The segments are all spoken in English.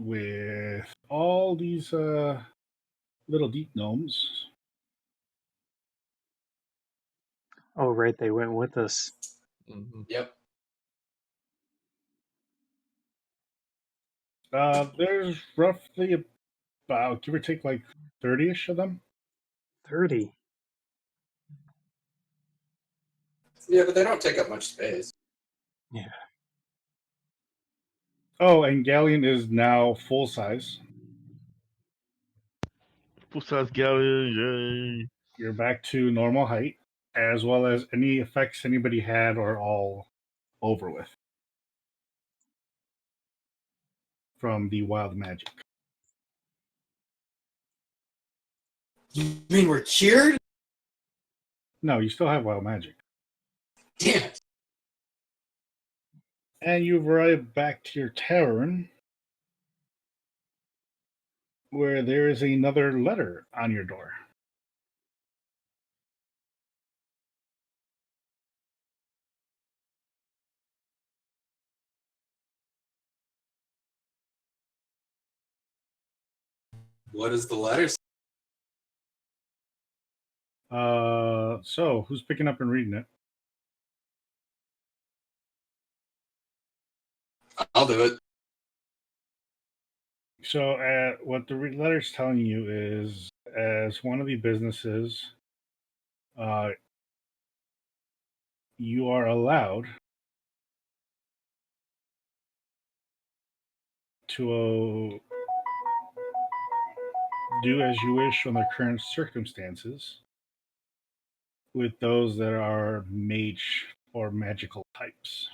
with all these little deep gnomes. Oh, right, they went with us. Mm-hmm. Yep. There's roughly about, give or take, like 30-ish of them. 30. Yeah, but they don't take up much space. Yeah. Oh, and Ghaleon is now full size. Full size Ghaleon, yay! You're back to normal height, as well as any effects anybody had are all over with from the wild magic. You mean we're cured? No, you still have wild magic. Damn it. And you've arrived back to your tavern, where there is another letter on your door. What is the letter? So who's picking up and reading it? I'll do it. So, what the letter's telling you is, as one of the businesses, you are allowed to do as you wish on the current circumstances with those that are mage or magical types.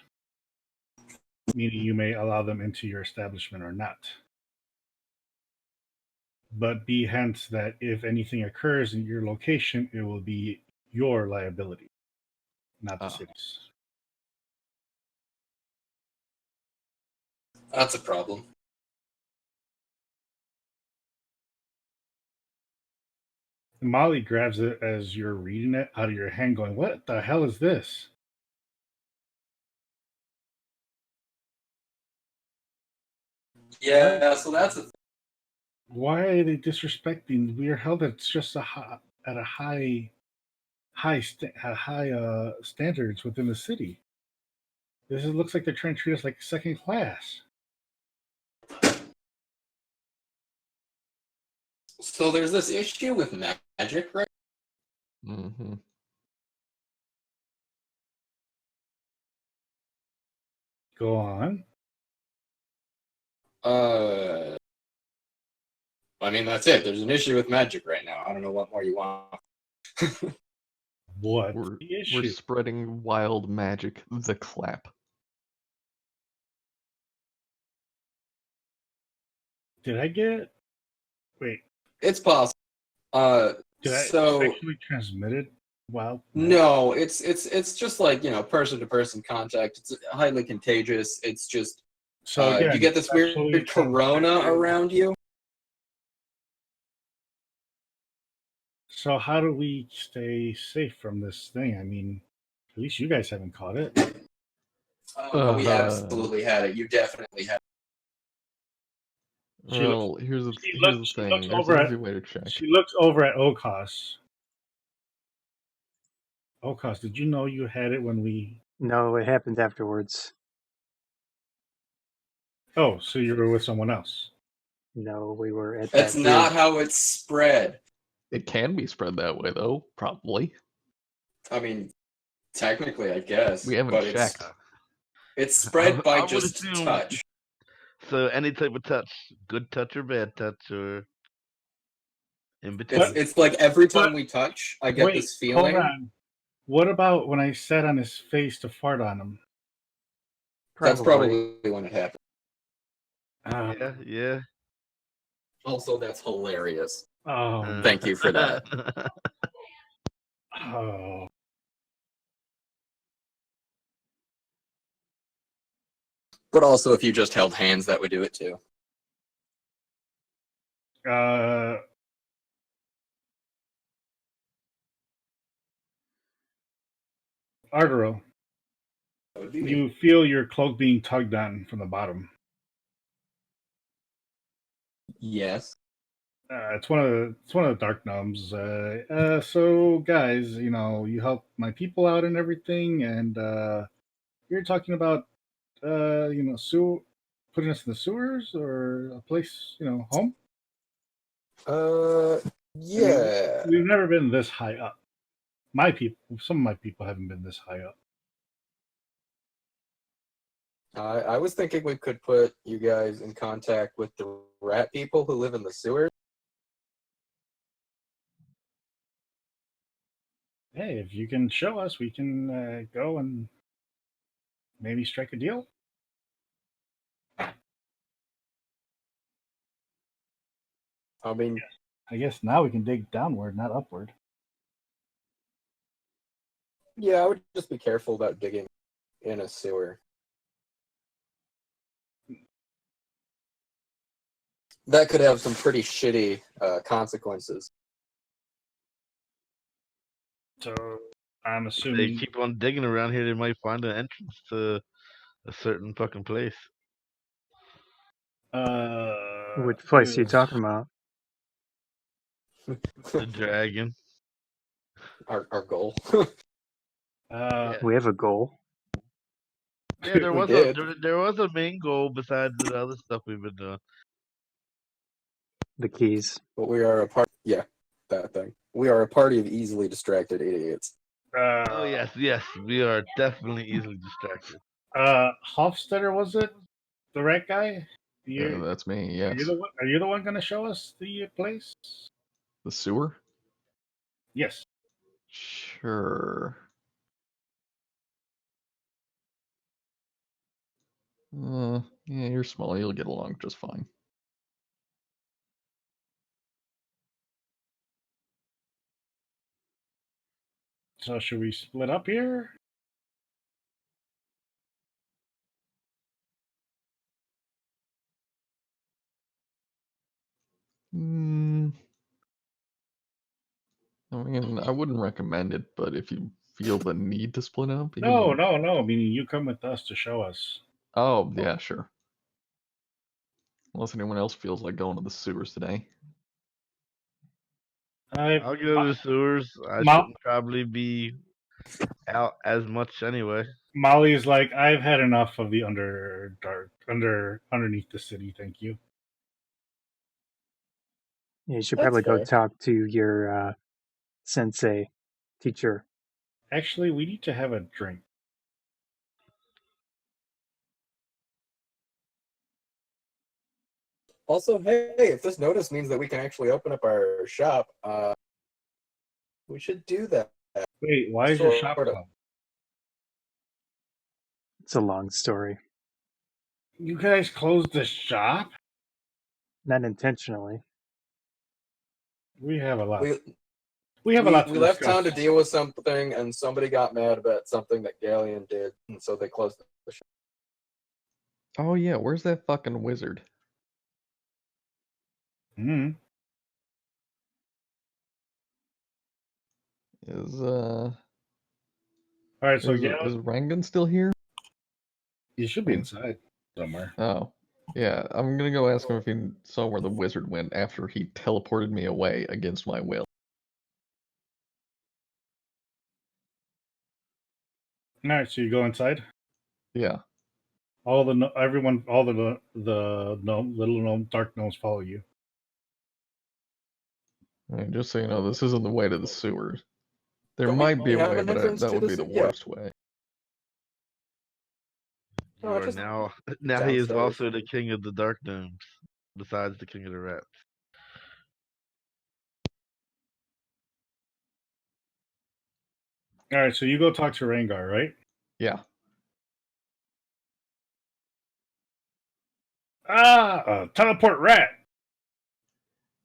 Meaning you may allow them into your establishment or not. But be hence that if anything occurs in your location, it will be your liability, not the city's. That's a problem. Molly grabs it as you're reading it out of your hand, going, "What the hell is this?" Yeah, so that's a Why are they disrespecting? We are held at just at a high standards within the city. Looks like they're trying to treat us like second class. So there's this issue with magic, right? Mm-hmm. Go on. I mean, that's it. There's an issue with magic right now. I don't know what more you want. What We're the issue? spreading wild magic. The clap. Did I get? Wait. It's possible. Did I So sexually transmitted? Wow. no, it's just like, person to person contact. It's highly contagious. It's just So again, you get this sexually weird corona transmitted. around you. So how do we stay safe from this thing? I mean, at least you guys haven't caught it. We absolutely had it. You definitely had it. Well, here's the thing. There's an easy way to check. She looks over at O'Koss. O'Koss, did you know you had it when we... No, it happened afterwards. Oh, so you were with someone else. No, we were at That's that not bridge. how it's spread. It can be spread that way, though. Probably. I mean, technically, I guess. We haven't but checked. It's spread by I would just assume- touch. So any type of touch, good touch or bad touch, or in between. It's like every time we touch, I get this feeling. Hold on. What about when I sat on his face to fart on him? That's probably when it happened. Yeah. Also, that's hilarious. Oh. Thank you for that. Oh. But also, if you just held hands, that would do it too. Ardorel, you feel your cloak being tugged on from the bottom. Yes. It's one of the dark gnomes. So guys, you help my people out and everything, and you're talking about putting us in the sewers or a place, home. I mean, Yeah. we've never been this high up. Some of my people haven't been this high up. I was thinking we could put you guys in contact with the rat people who live in the sewers. Hey, if you can show us, we can go and maybe strike a deal. I mean, I guess now we can dig downward, not upward. yeah, I would just be careful about digging in a sewer. That could have some pretty shitty consequences. So I'm If they assuming. keep on digging around here, they might find an entrance to a certain fucking place. Which place are you Yes. talking about? The dragon. Our goal. Uh, We have a goal. Yeah, there We was did. there was a main goal besides the other stuff we've been doing. The keys. But we are a part. Yeah, that thing. We are a party of easily distracted idiots. Oh yes, we are definitely easily distracted. Hofstetter, was it the rat guy? That's me. Yes. Are you the one going to show us the place? The sewer. Yes. Sure. Yeah, you're small. You'll get along just fine. So should we split up here? Hmm. I mean, I wouldn't recommend it, but if you feel the need to split up, you No. can... Meaning you come with us to show us. Oh, yeah, sure. Unless anyone else feels like going to the sewers today. I'll go to the sewers. I Mo- shouldn't probably be out as much anyway. Molly's like, I've had enough of the underneath the city. Thank you. Yeah, you should That's probably go fair. talk to your sensei, teacher. Actually, we need to have a drink. Also, hey, if this notice means that we can actually open up our shop, we should do that. Wait, why is your shop Sort of. closed? It's a long story. You guys closed the shop? Not intentionally. We have a lot. We We have a lot to we left town discuss. to deal with something, and somebody got mad about something that Ghaleon did, and so they closed the shop. Oh, yeah, where's that fucking wizard? Hmm. Is All right, so is Rangan still here? you should be inside somewhere. Oh, yeah. I'm gonna go ask him if he saw where the wizard went after he teleported me away against my will. All right, so you go inside. Yeah. All the little gnome, dark gnomes follow you. I mean, just so you know, this isn't the way to the sewers. There Don't might be a have way, an but entrance that to would the be the yeah. worst way. You Oh, are just now he is downstairs. also the king of the dark gnomes, besides the king of the rats. All right, so you go talk to Rangar, right? Yeah. Teleport rat.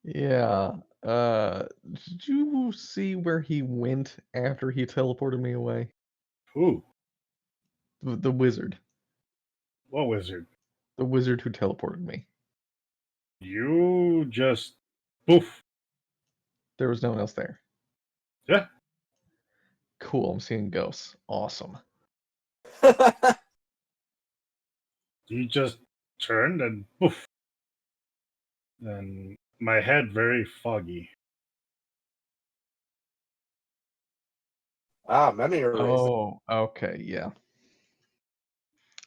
Yeah. Did you see where he went after he teleported me away? Ooh, The wizard. what wizard? The wizard who teleported me. You just poof. There was no one else there. Yeah, Cool, I'm seeing ghosts. Awesome. you just turned and poof. and my head very foggy. Memory erase. Oh, okay, yeah.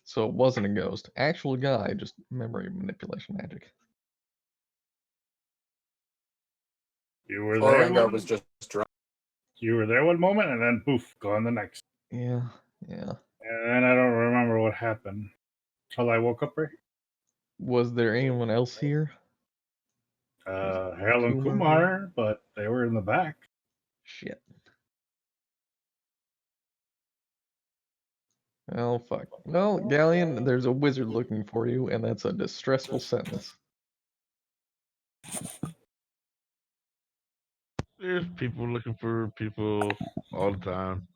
So it wasn't a ghost. Actual guy, just memory manipulation magic. You were Or there. Rengar was just drunk. You were there one moment, and then poof, gone the next. Yeah. And then I don't remember what happened until I woke up. Right? Was there anyone else here? Harold and Kumar Kumar, but they were in the back. Shit. Oh, fuck. Well, Ghaleon, there's a wizard looking for you, and that's a distressful sentence. There's people looking for people all the time.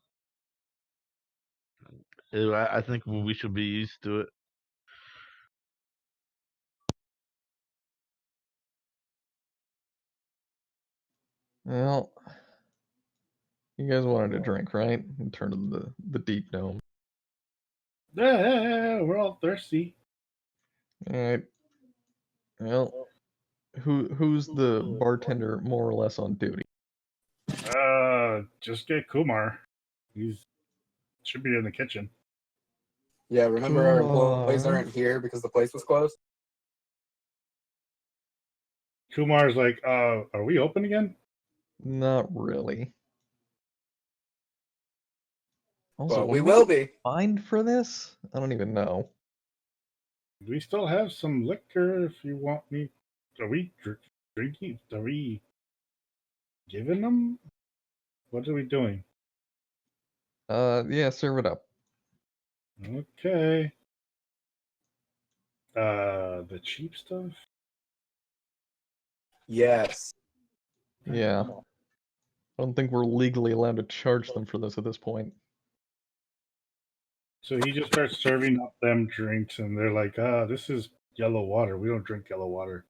I think we should be used to it. Well, you guys wanted a drink, right? In turn to the deep dome. Yeah, we're all thirsty. Alright. Well, who's the bartender more or less on duty? Just get Kumar. He's should be in the kitchen. Yeah, remember our employees Kumar. aren't here because the place was closed? Kumar's like, are we open again? Not really. Also, Well, what we did will get be. fined for this? I don't even know. We still have some liquor if you want me. Are we drinking? Are we giving them? What are we doing? Yeah, serve it up. Okay. The cheap stuff? Yes. Yeah. I don't think we're legally allowed to charge them for this at this point. So he just starts serving up them drinks, and they're like, this is yellow water. We don't drink yellow water.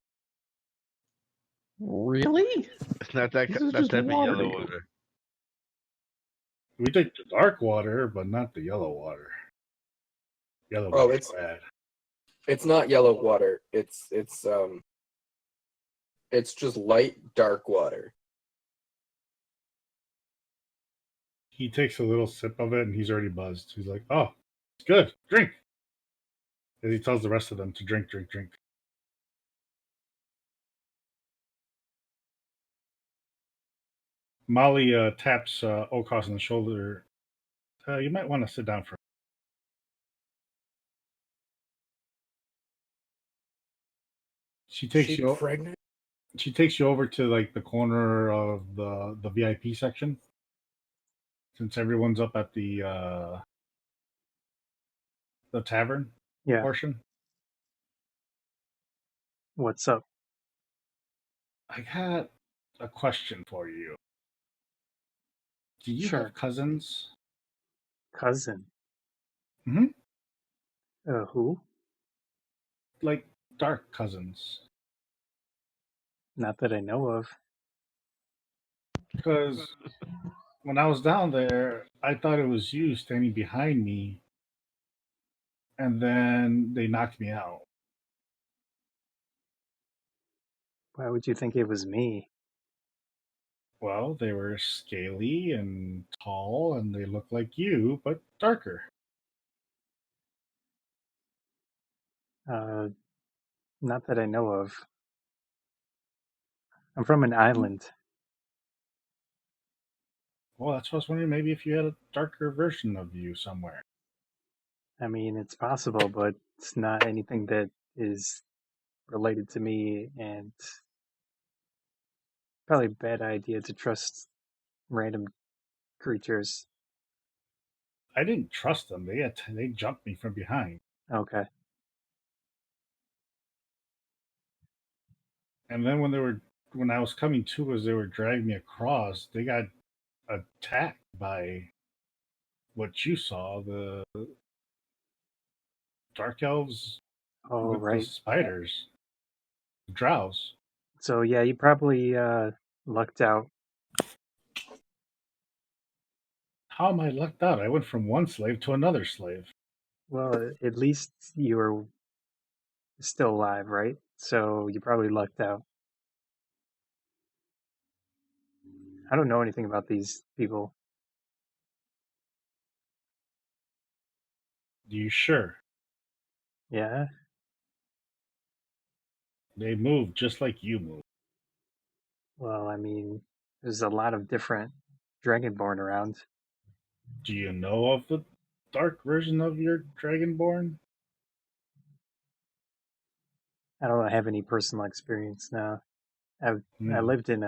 Really? It's not that This is that just type of water yellow to you. water. We drink the dark water, but not the yellow water. Yellow Oh, water's bad. It's not yellow water. It's just light dark water. He takes a little sip of it, and he's already buzzed. He's like, oh, it's good. Drink. And he tells the rest of them to drink. Molly taps O'Koss on the shoulder. You might want to sit down for a She takes She you. pregnant? She takes you over to like the corner of the VIP section. Since everyone's up at the tavern Yeah. portion. What's up? I got a question for you. Do you Sure. have cousins? Cousin. Mm-hmm. Who? Like dark cousins? Not that I know of. Because when I was down there, I thought it was you standing behind me, and then they knocked me out. Why would you think it was me? Well, they were scaly and tall, and they looked like you, but darker. Not that I know of. I'm from an island. Well, that's what I was wondering. Maybe if you had a darker version of you somewhere. I mean, it's possible, but it's not anything that is related to me, and probably a bad idea to trust random creatures. I didn't trust them. They jumped me from behind, Okay. and then when I was coming to as they were dragging me across, they got attacked by what you saw, the dark elves Oh, with the right. spiders, drows. So, yeah, you probably lucked out. How am I lucked out? I went from one slave to another slave. Well, at least you were is still alive, right? So you probably lucked out. I don't know anything about these people. You sure? Yeah? They move just like you move. Well, I mean, there's a lot of different Dragonborn around. Do you know of the dark version of your Dragonborn? I don't have any personal experience now. I Hmm. lived on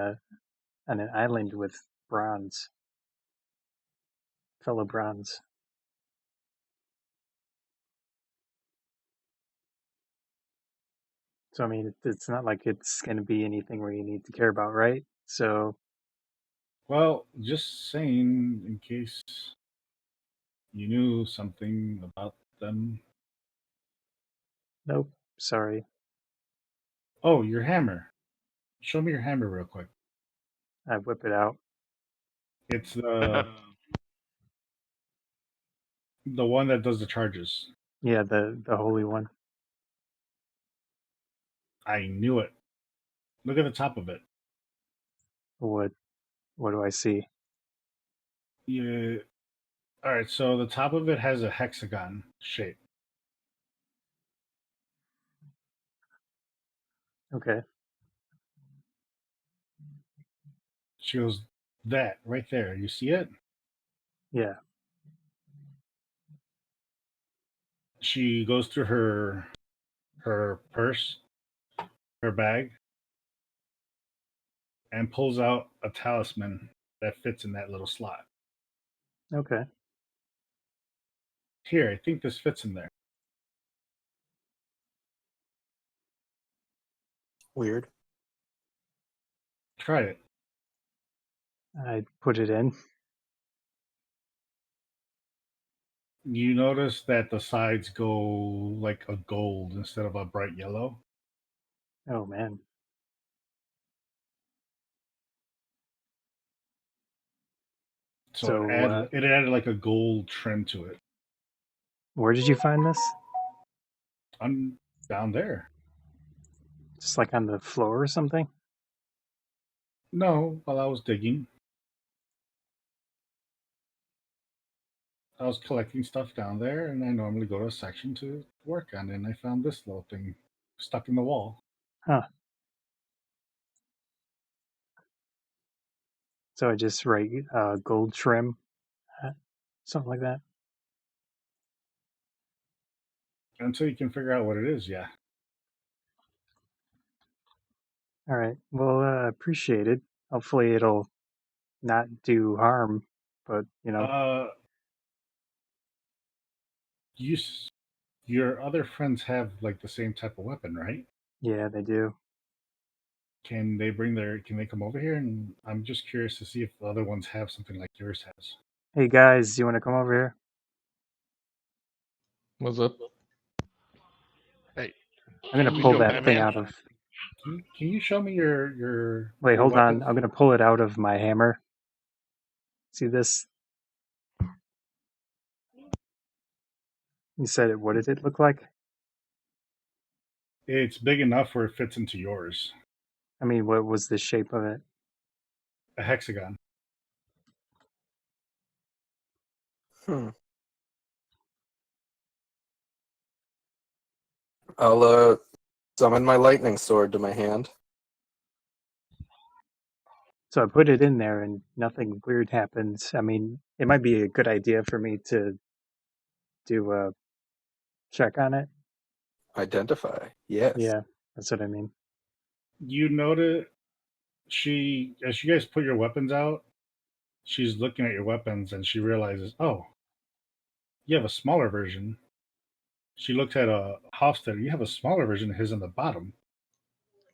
an island with bronze, fellow bronze. So I mean, it's not like it's going to be anything where you need to care about, right? So Well, just saying in case you knew something about them. nope, sorry. Oh, your hammer. Show me your hammer real quick. I whip it out. It's the one that does the charges. Yeah, the holy one. I knew it. Look at the top of it. What do I see? Yeah. All right. So the top of it has a hexagon shape. Okay. She goes, that right there. You see it? Yeah. She goes through her purse, her bag, and pulls out a talisman that fits in that little slot. Okay. Here, I think this fits in there. Weird. Try it. I put it in. You notice that the sides go like a gold instead of a bright yellow. Oh man. So So it added like a gold trim to it. where did you find this? I'm down there. Just like on the floor or something? No, while I was digging, I was collecting stuff down there, and I normally go to a section to work on it, and I found this little thing stuck in the wall. Huh. So I just write gold trim, something like that. Until you can figure out what it is, yeah. All right. Well, appreciate it. Hopefully it'll not do harm, but Uh, you, your other friends have like the same type of weapon, right? yeah, they do. Can they come over here? And I'm just curious to see if the other ones have something like yours has. Hey guys, you want to come over here? What's up? Hey, I'm gonna we pull show that thing Batman. out of. Can you show me your Wait, your hold on. weapons? I'm gonna pull it out of my hammer. See this? You said it. What did it look like? It's big enough where it fits into yours. I mean, what was the shape of it? A hexagon. Hmm. I'll summon my lightning sword to my hand. So I put it in there, and nothing weird happened. I mean, it might be a good idea for me to do a check on it. Identify. Yes. Yeah, that's what I mean. You notice as you guys put your weapons out, she's looking at your weapons and she realizes, oh, you have a smaller version. She looked at a Hofstadter. You have a smaller version of his on the bottom.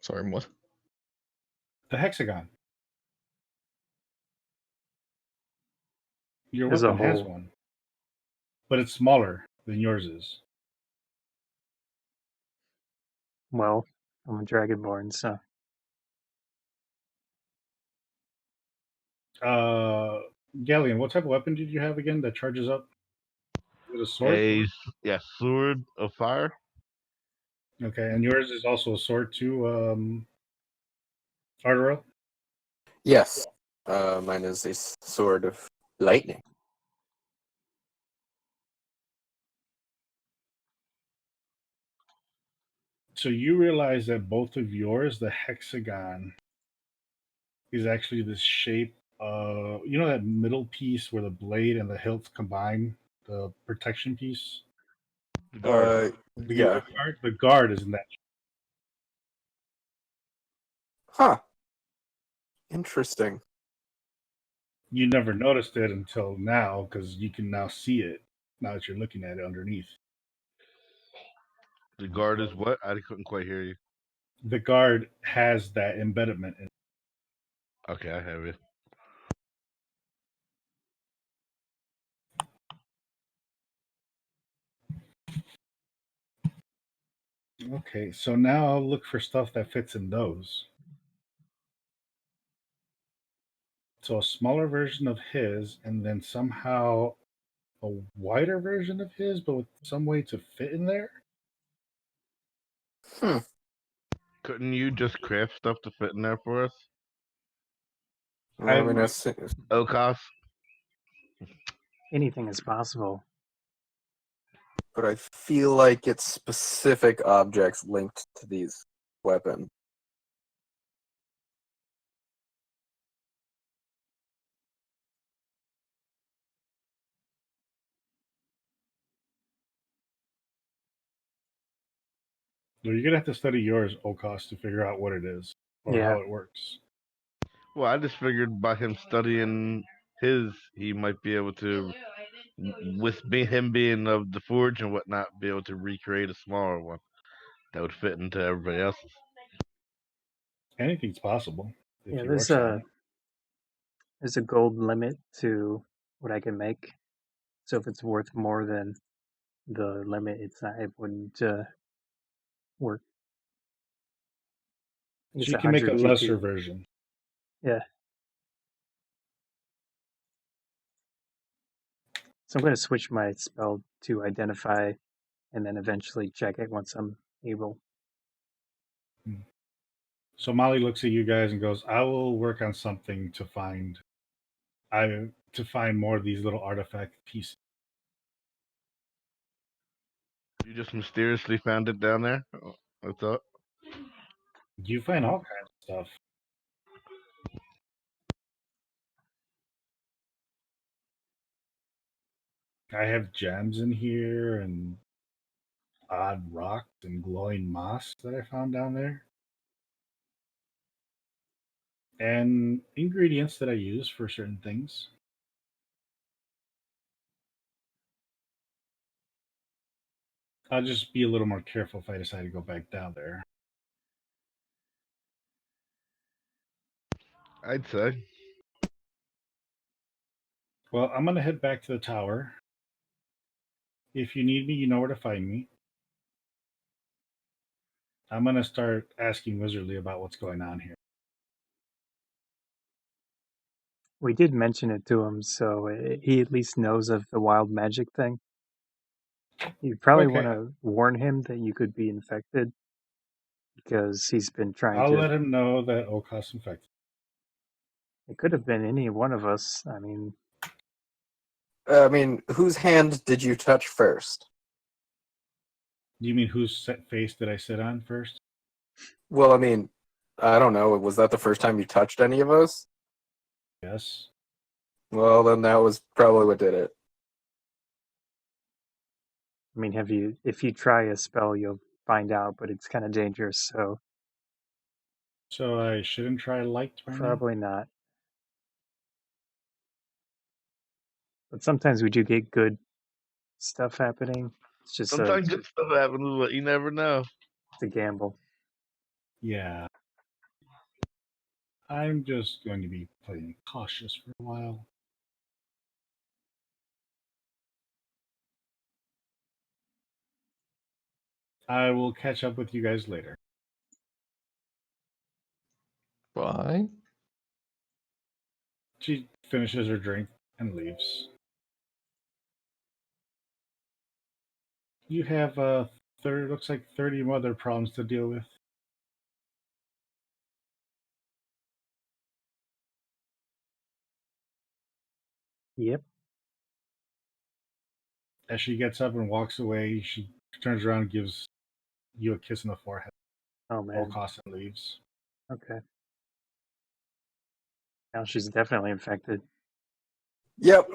Sorry, what? The hexagon. Your There's a weapon has hole. one, but it's smaller than yours is. Well, I'm a Dragonborn, so Ghaleon, what type of weapon did you have again that charges up? Is it a sword? Sword of fire. Okay, and yours is also a sword too, Ardorel? Yes. Mine is a sword of lightning. So you realize that both of yours, the hexagon, is actually this shape. You know that middle piece where the blade and the hilt combine, the protection piece. The guard. Yeah. The guard is in that. Huh. Interesting. You never noticed it until now because you can now see it. Now that you're looking at it underneath, The guard is what? I couldn't quite hear you. the guard has that embedment. Okay, I have it. Okay, so now I'll look for stuff that fits in those. So a smaller version of his, and then somehow a wider version of his, but with some way to fit in there. Couldn't you just craft stuff to fit in there for us? I mean, that's, O'Koss? Anything is possible. but I feel like it's specific objects linked to these weapons. So you're gonna have to study yours, O'Koss, to figure out what it is or Yeah. how it works. Well, I just figured by him studying his, he might be able to, with him being of the forge and whatnot, be able to recreate a smaller one that would fit into everybody else's. Anything's possible if Yeah, he works on it. there's a gold limit to what I can make. So if it's worth more than the limit, it wouldn't work. I think So it's you can make a 100 lesser GP. version. Yeah. So I'm going to switch my spell to identify and then eventually check it once I'm able. So Molly looks at you guys and goes, "I will work on something to find more of these little artifact pieces." You just mysteriously found it down there? I thought. You find all kinds of stuff. I have gems in here and odd rocks and glowing moss that I found down there. And ingredients that I use for certain things. I'll just be a little more careful if I decide to go back down there. I'd say. Well, I'm going to head back to the tower. If you need me, you know where to find me. I'm going to start asking Wizardly about what's going on here. We did mention it to him, so he at least knows of the wild magic thing. You probably Okay. want to warn him that you could be infected because he's been trying I'll to. let him know that O'Koss infected. It could have been any one of us. I mean, Whose hand did you touch first? Do you mean whose face did I sit on first? Well, I don't know. Was that the first time you touched any of us? Yes. Well, then that was probably what did it. if you try a spell, you'll find out, but it's kind of dangerous, so So I shouldn't try light right now? probably not. But sometimes we do get good stuff happening. It's just Sometimes good stuff happens, but you never know. it's a gamble. Yeah. I'm just going to be playing cautious for a while. I will catch up with you guys later. Bye. She finishes her drink and leaves. You have looks like 30 other problems to deal with. Yep. As she gets up and walks away, she turns around and gives you a kiss on the forehead. Oh man. O'Koss and leaves. Okay. Now she's definitely infected. Yep.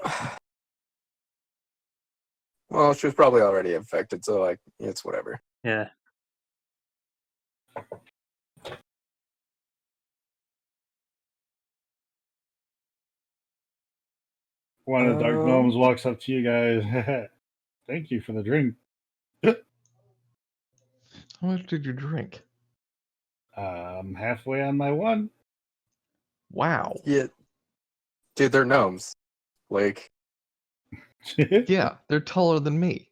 Well, she was probably already infected, so like it's whatever. Yeah. One of the dark gnomes walks up to you guys. Thank you for the drink. How much did you drink? I'm halfway on my one. Wow. Yeah. Dude, they're gnomes. Like, Yeah, they're taller than me.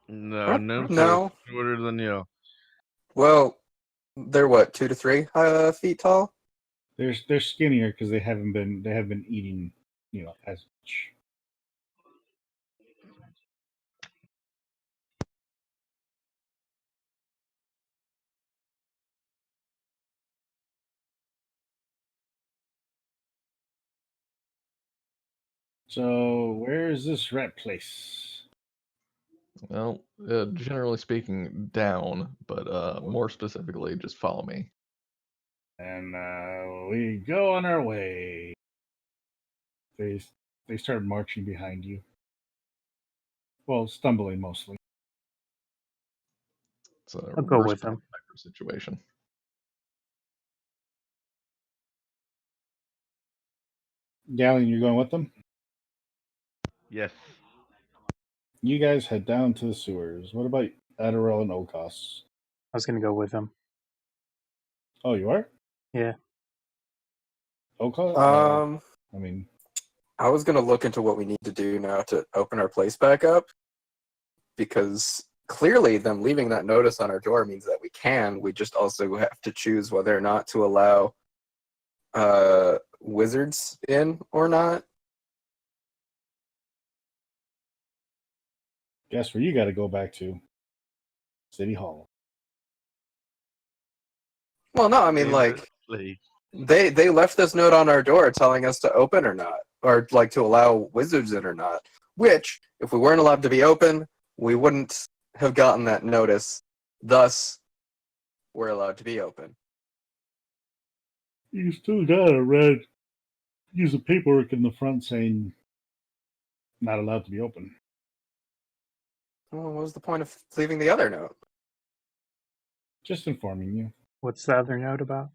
No, gnomes no. are shorter than you. Well, they're what, 2 to 3 feet tall? They're skinnier because they have been eating, as much. So where is this rat place? Well, generally speaking, down, but more specifically, just follow me. And we go on our way. They start marching behind you. Well, stumbling mostly. It's a I'll go reverse with them. Pathfinder situation. Ghaleon, you're going with them? Yes. You guys head down to the sewers. What about Ardorel and O'Koss? I was gonna go with them. Oh, you are? Yeah. O'Koss? I mean, I was gonna look into what we need to do now to open our place back up, because clearly them leaving that notice on our door means that we can. We just also have to choose whether or not to allow wizards in or not. guess where you got to go back to? City Hall. Well, no, I mean, like, Famously. they left this note on our door telling us to open or not, or like to allow wizards in or not, which if we weren't allowed to be open, we wouldn't have gotten that notice. Thus, we're allowed to be open. You still got a red piece of paperwork in the front saying not allowed to be open. Well, what was the point of leaving the other note? Just informing you. What's the other note about?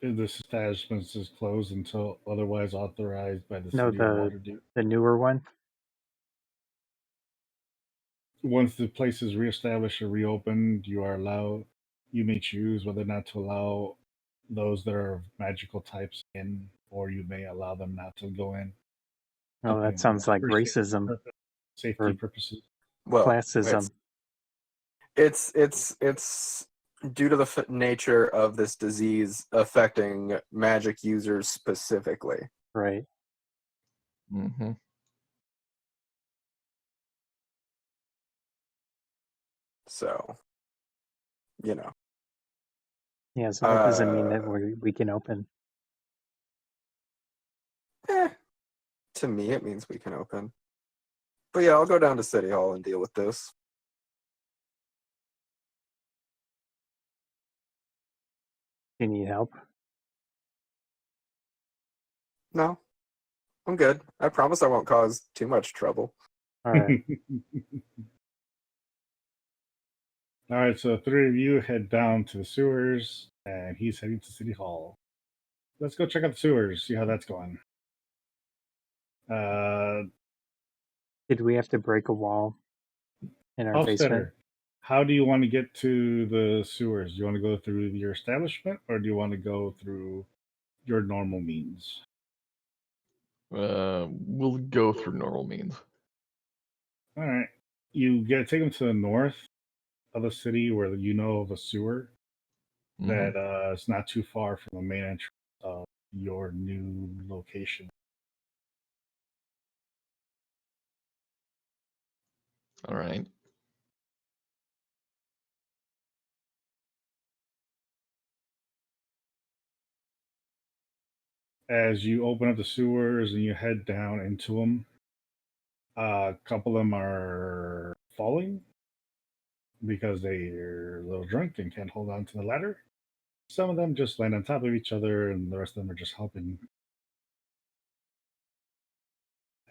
This establishment is closed until otherwise authorized by the No, city of Waterdeep. the newer one. Once the place is reestablished or reopened, you may choose whether or not to allow those that are of magical types in, or you may allow them not to go in. Oh, that sounds like for racism, safety or purposes. Well, classism. it's due to the nature of this disease affecting magic users specifically. Right. Mm-hmm. So, you know. Yeah, so that doesn't mean that we can open. To me, it means we can open. But yeah, I'll go down to City Hall and deal with this. You need help? No, I'm good. I promise I won't cause too much trouble. All right. All right, so the three of you head down to the sewers, and he's heading to City Hall. Let's go check out the sewers, see how that's going. Did we have to break a wall in our basement? How do you want to get to the sewers? Do you want to go through your establishment, or do you want to go through your normal means? We'll go through normal means. All right. You take them to the north of the city where you know of a sewer that is not too far from the main entrance of your new location. All right. As you open up the sewers and you head down into them, a couple of them are falling because they're a little drunk and can't hold on to the ladder. Some of them just land on top of each other, and the rest of them are just helping.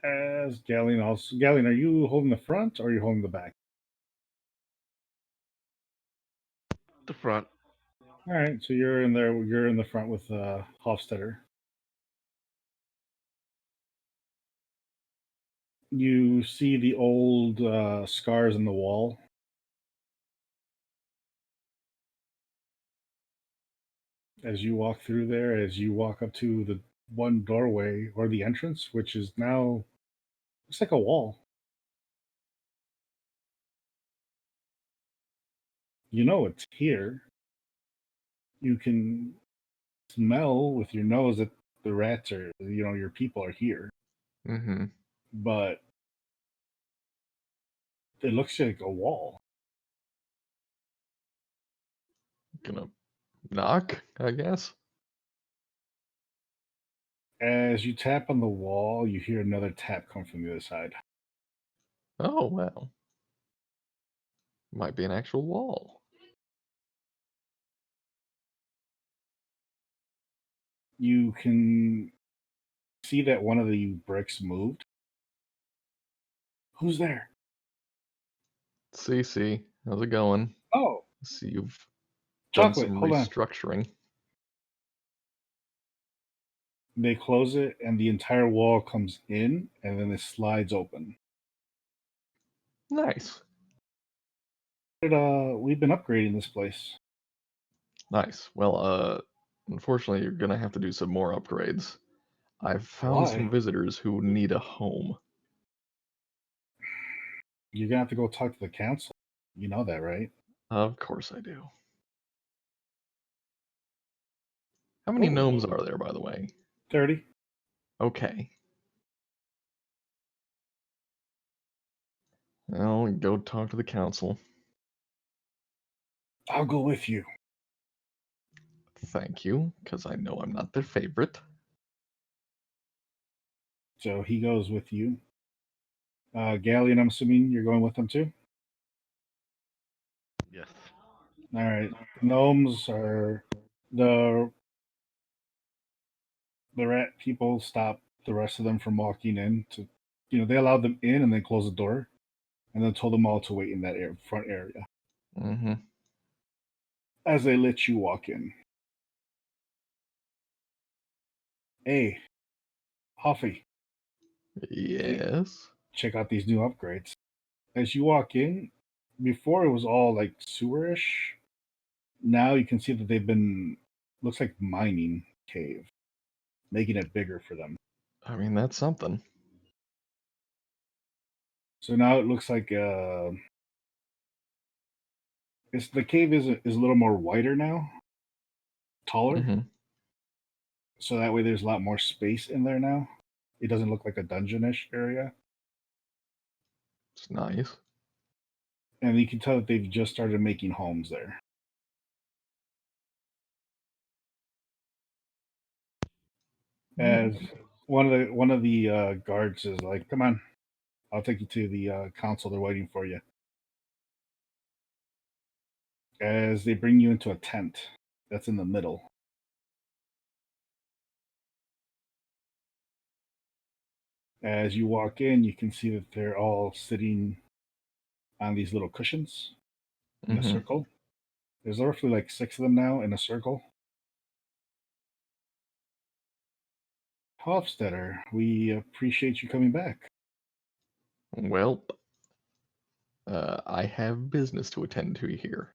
As Ghaleon also, Ghaleon, are you holding the front or are you holding the back? The front. All right, so you're in there. You're in the front with Hofstetter. You see the old scars in the wall. As you walk through there, as you walk up to the one doorway or the entrance, which is now looks like a wall. You know it's here. You can smell with your nose that the rats are, your people are here. Mm-hmm. But it looks like a wall. Gonna knock, I guess. As you tap on the wall, you hear another tap come from the other side. Oh, well. Might be an actual wall. You can see that one of the bricks moved. Who's there? CC, how's it going? Oh, See, you've done chocolate. some Hold on. restructuring. They close it, and the entire wall comes in, and then it slides open. Nice. We've been upgrading this place. Nice. Well, unfortunately, you're gonna have to do some more upgrades. I've found some Why? visitors who need a home. You're gonna have to go talk to the council. You know that, right? Of course I do. How many gnomes are there, by the way? 30. Okay. I'll go talk to the council. I'll go with you. Thank you, because I know I'm not their favorite. So he goes with you. Ghaleon, I'm assuming you're going with them too? Yes. All right. Gnomes are the rat people stop the rest of them from walking in to, they allowed them in and then closed the door and then told them all to wait in that front area. Mm-hmm. As they let you walk in. Hey, Huffy, Yes. check out these new upgrades. As you walk in, before it was all like sewerish. Now you can see that they've been, looks like mining cave, making it bigger for them. I mean, that's something. So now it looks like the cave is a little more wider now, taller. Mm-hmm. So that way there's a lot more space in there now. It doesn't look like a dungeonish area. It's nice. And you can tell that they've just started making homes there. As one of the guards is like, "Come on, I'll take you to the council. They're waiting for you." As they bring you into a tent that's in the middle. As you walk in, you can see that they're all sitting on these little cushions in a Mm-hmm. circle. There's roughly like 6 of them now in a circle. Hofstetter, we appreciate you coming back. Well, I have business to attend to here.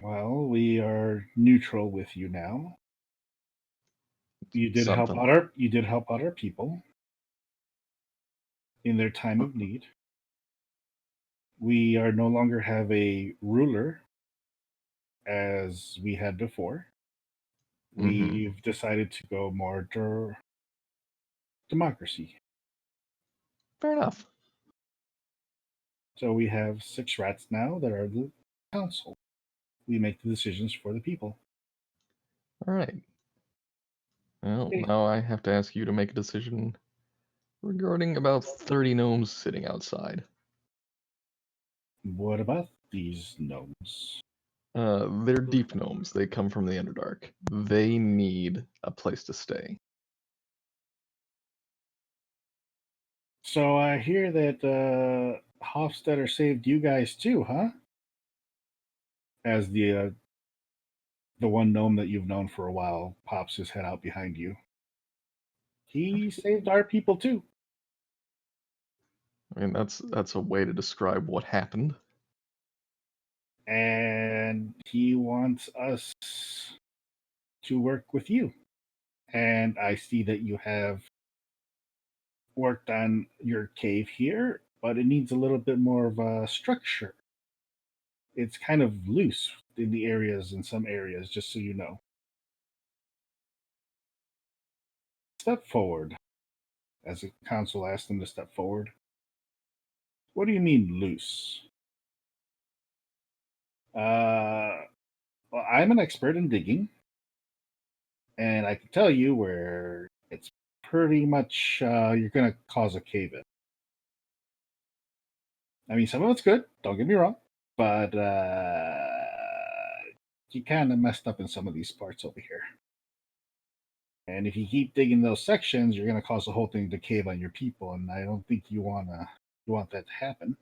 Well, we are neutral with you now. You did help Something. out our people in their time of need. We are no longer have a ruler as we had before. Mm-hmm. We've decided to go more democracy. Fair enough. So we have 6 rats now that are the council. We make the decisions for the people. All right. Well, Okay. now I have to ask you to make a decision regarding about 30 gnomes sitting outside. What about these gnomes? They're deep gnomes. They come from the Underdark. They need a place to stay. So I hear that Hofstadter saved you guys too, huh? As the one gnome that you've known for a while pops his head out behind you. He saved our people too. I mean, that's a way to describe what happened. And he wants us to work with you. And I see that you have worked on your cave here, but it needs a little bit more of a structure. It's kind of loose in the areas, in some areas, just so you know. Step forward. As the council asked him to step forward. What do you mean loose? Well, I'm an expert in digging, and I can tell you where it's pretty much you're going to cause a cave in. I mean, some of it's good, don't get me wrong, but you kind of messed up in some of these parts over here. And if you keep digging those sections, you're going to cause the whole thing to cave on your people, and I don't think you want that to happen.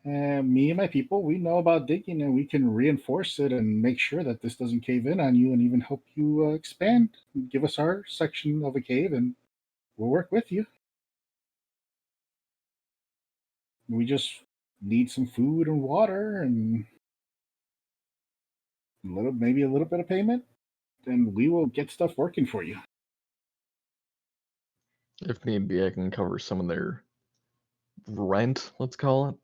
And me and my people, we know about digging, and we can reinforce it and make sure that this doesn't cave in on you, and even help you expand. Give us our section of a cave, and we'll work with you. We just need some food and water, and maybe a little bit of payment, and we will get stuff working for you. If need be, I can cover some of their rent, let's call it.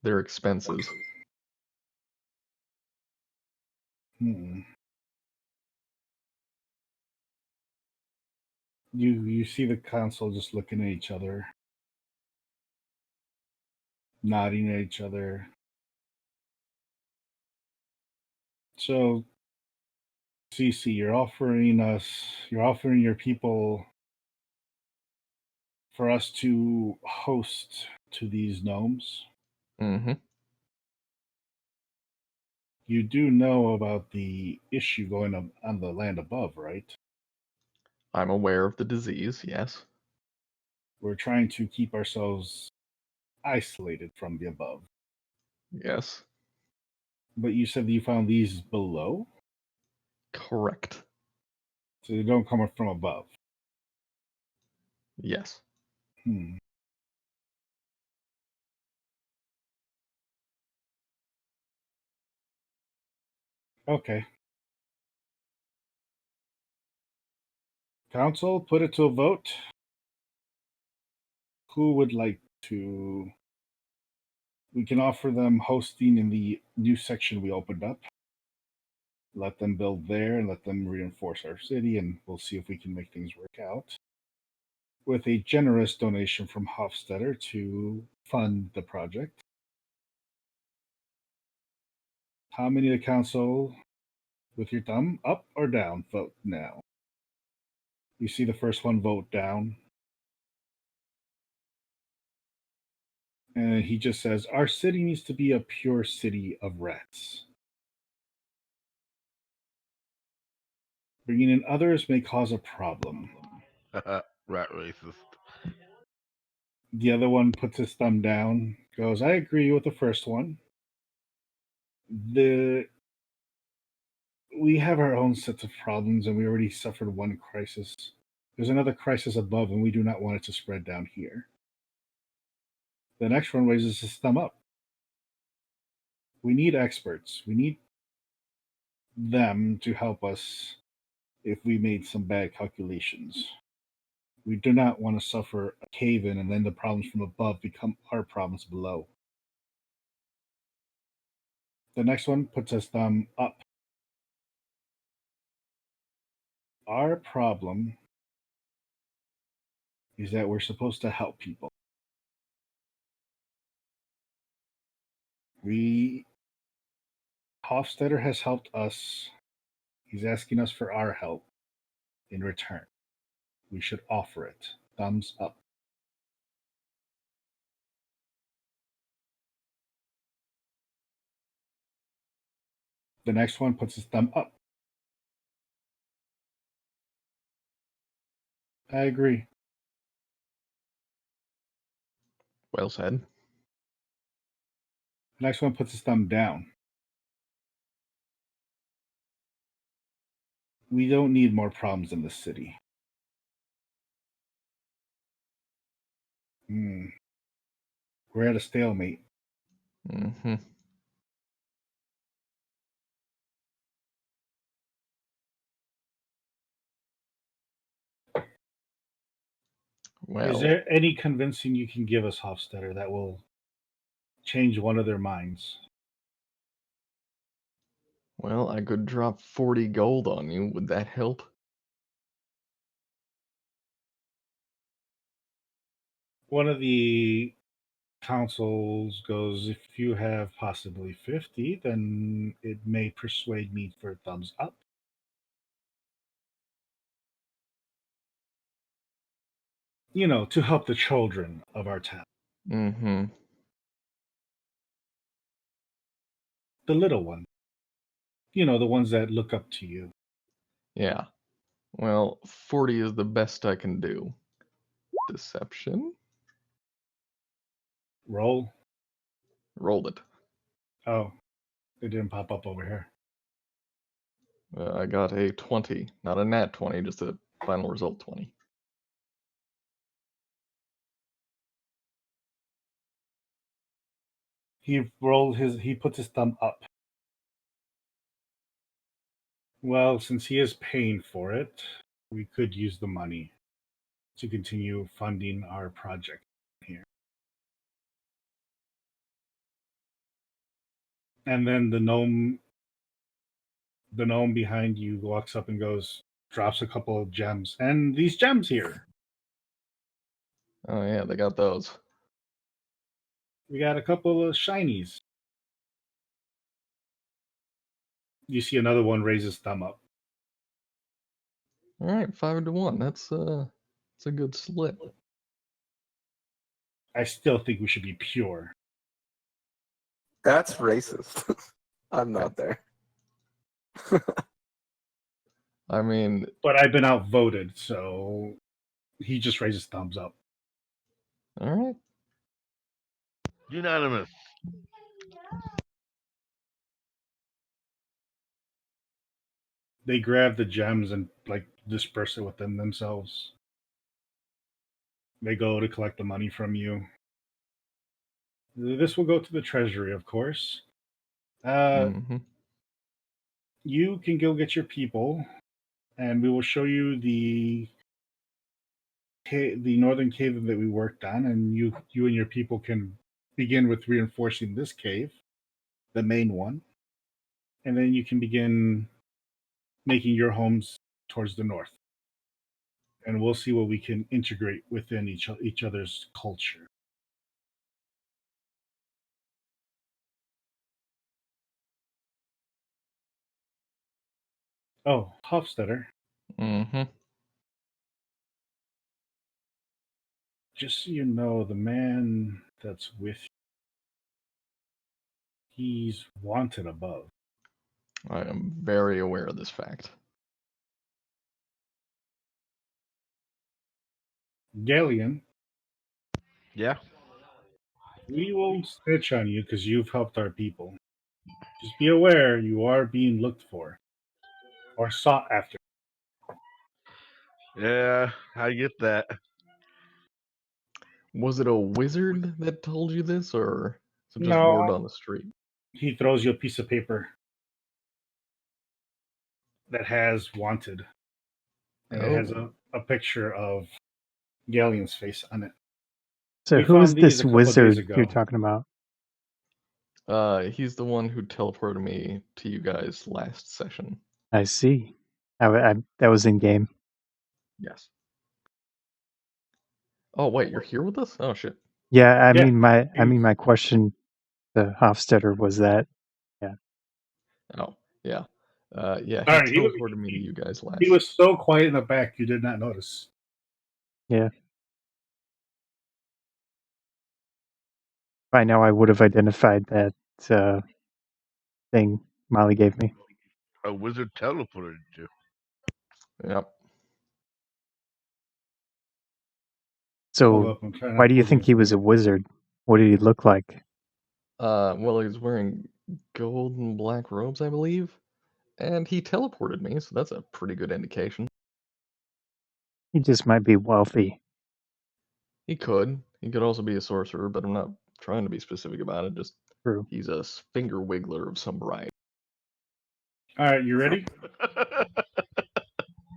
Their expenses. You see the council just looking at each other, nodding at each other. So, Cece, you're offering your people for us to host to these gnomes. Mm-hmm. You do know about the issue going on the land above, right? I'm aware of the disease, yes. We're trying to keep ourselves isolated from the above. Yes. But you said that you found these below? Correct. So they don't come from above. Yes. Okay. Council, put it to a vote. Who would like to... We can offer them hosting in the new section we opened up. Let them build there and let them reinforce our city, and we'll see if we can make things work out. With a generous donation from Hofstadter to fund the project. How many of the council, with your thumb up or down, vote now? You see the first one vote down. And he just says, our city needs to be a pure city of rats. Bringing in others may cause a problem. Rat racist. The other one puts his thumb down, goes, I agree with the first one. We have our own sets of problems, and we already suffered one crisis. There's another crisis above, and we do not want it to spread down here. The next one raises his thumb up. We need experts. We need them to help us if we made some bad calculations. We do not want to suffer a cave in and then the problems from above become our problems below. The next one puts his thumb up. Our problem is that we're supposed to help people. Hofstadter has helped us. He's asking us for our help in return. We should offer it. Thumbs up. The next one puts his thumb up. I agree. Well said. The next one puts his thumb down. We don't need more problems in the city. We're at a stalemate. Mm-hmm. Well, is there any convincing you can give us, Hofstadter, that will change one of their minds? Well, I could drop 40 gold on you. Would that help? One of the councils goes, if you have possibly 50, then it may persuade me for thumbs up. To help the children of our town. Mm-hmm. The little one. The ones that look up to you. Yeah. Well, 40 is the best I can do. Deception? Roll. Rolled it. Oh, it didn't pop up over here. I got a 20. Not a nat 20, just a final result 20. He puts his thumb up. Well, since he is paying for it, we could use the money to continue funding our project here. And then the gnome behind you walks up and drops a couple of gems. And these gems here. Oh yeah, they got those. We got a couple of shinies. You see another one raise his thumb up. All right, 5-1. That's a good slip. I still think we should be pure. That's racist. I'm not there. I mean, But I've been outvoted, so he just raises thumbs up. all right. Unanimous. They grab the gems and disperse it within themselves. They go to collect the money from you. This will go to the treasury, of course. Mm-hmm. You can go get your people, and we will show you the northern cave that we worked on, and you and your people can begin with reinforcing this cave, the main one, and then you can begin making your homes towards the north. And we'll see what we can integrate within each other's culture. Oh, Hofstadter. Mm-hmm. Just so you know, the man that's with you, he's wanted above. I am very aware of this fact. Ghaleon, Yeah. we won't snitch on you because you've helped our people. Just be aware you are being looked for or sought after. Yeah, I get that. Was it a wizard that told you this, or is it just No, word on the street? he throws you a piece of paper that has wanted. And it has a picture of Ghaleon's face on it. So We who is found these this a couple of days wizard ago. you're talking about? He's the one who teleported me to you guys last session. I see. That was in game. Yes. Oh wait, you're here with us? Oh shit. Yeah, I Yeah, mean my question to Hofstetter was that. Oh yeah. Yeah, All he right, teleported me to you guys he last. was so quiet in the back you did not notice. Yeah. By now I would have identified that thing Molly gave me. A wizard teleported you. Yep. Hold So up, I'm trying to why do you pull the think he was a information. wizard? What did he look like? Well, he was wearing gold and black robes, I believe, and he teleported me, so that's a pretty good indication. He just might be wealthy. He could. He could also be a sorcerer, but I'm not trying to be specific about it. Just True. he's a finger wiggler of some variety. All right, you ready?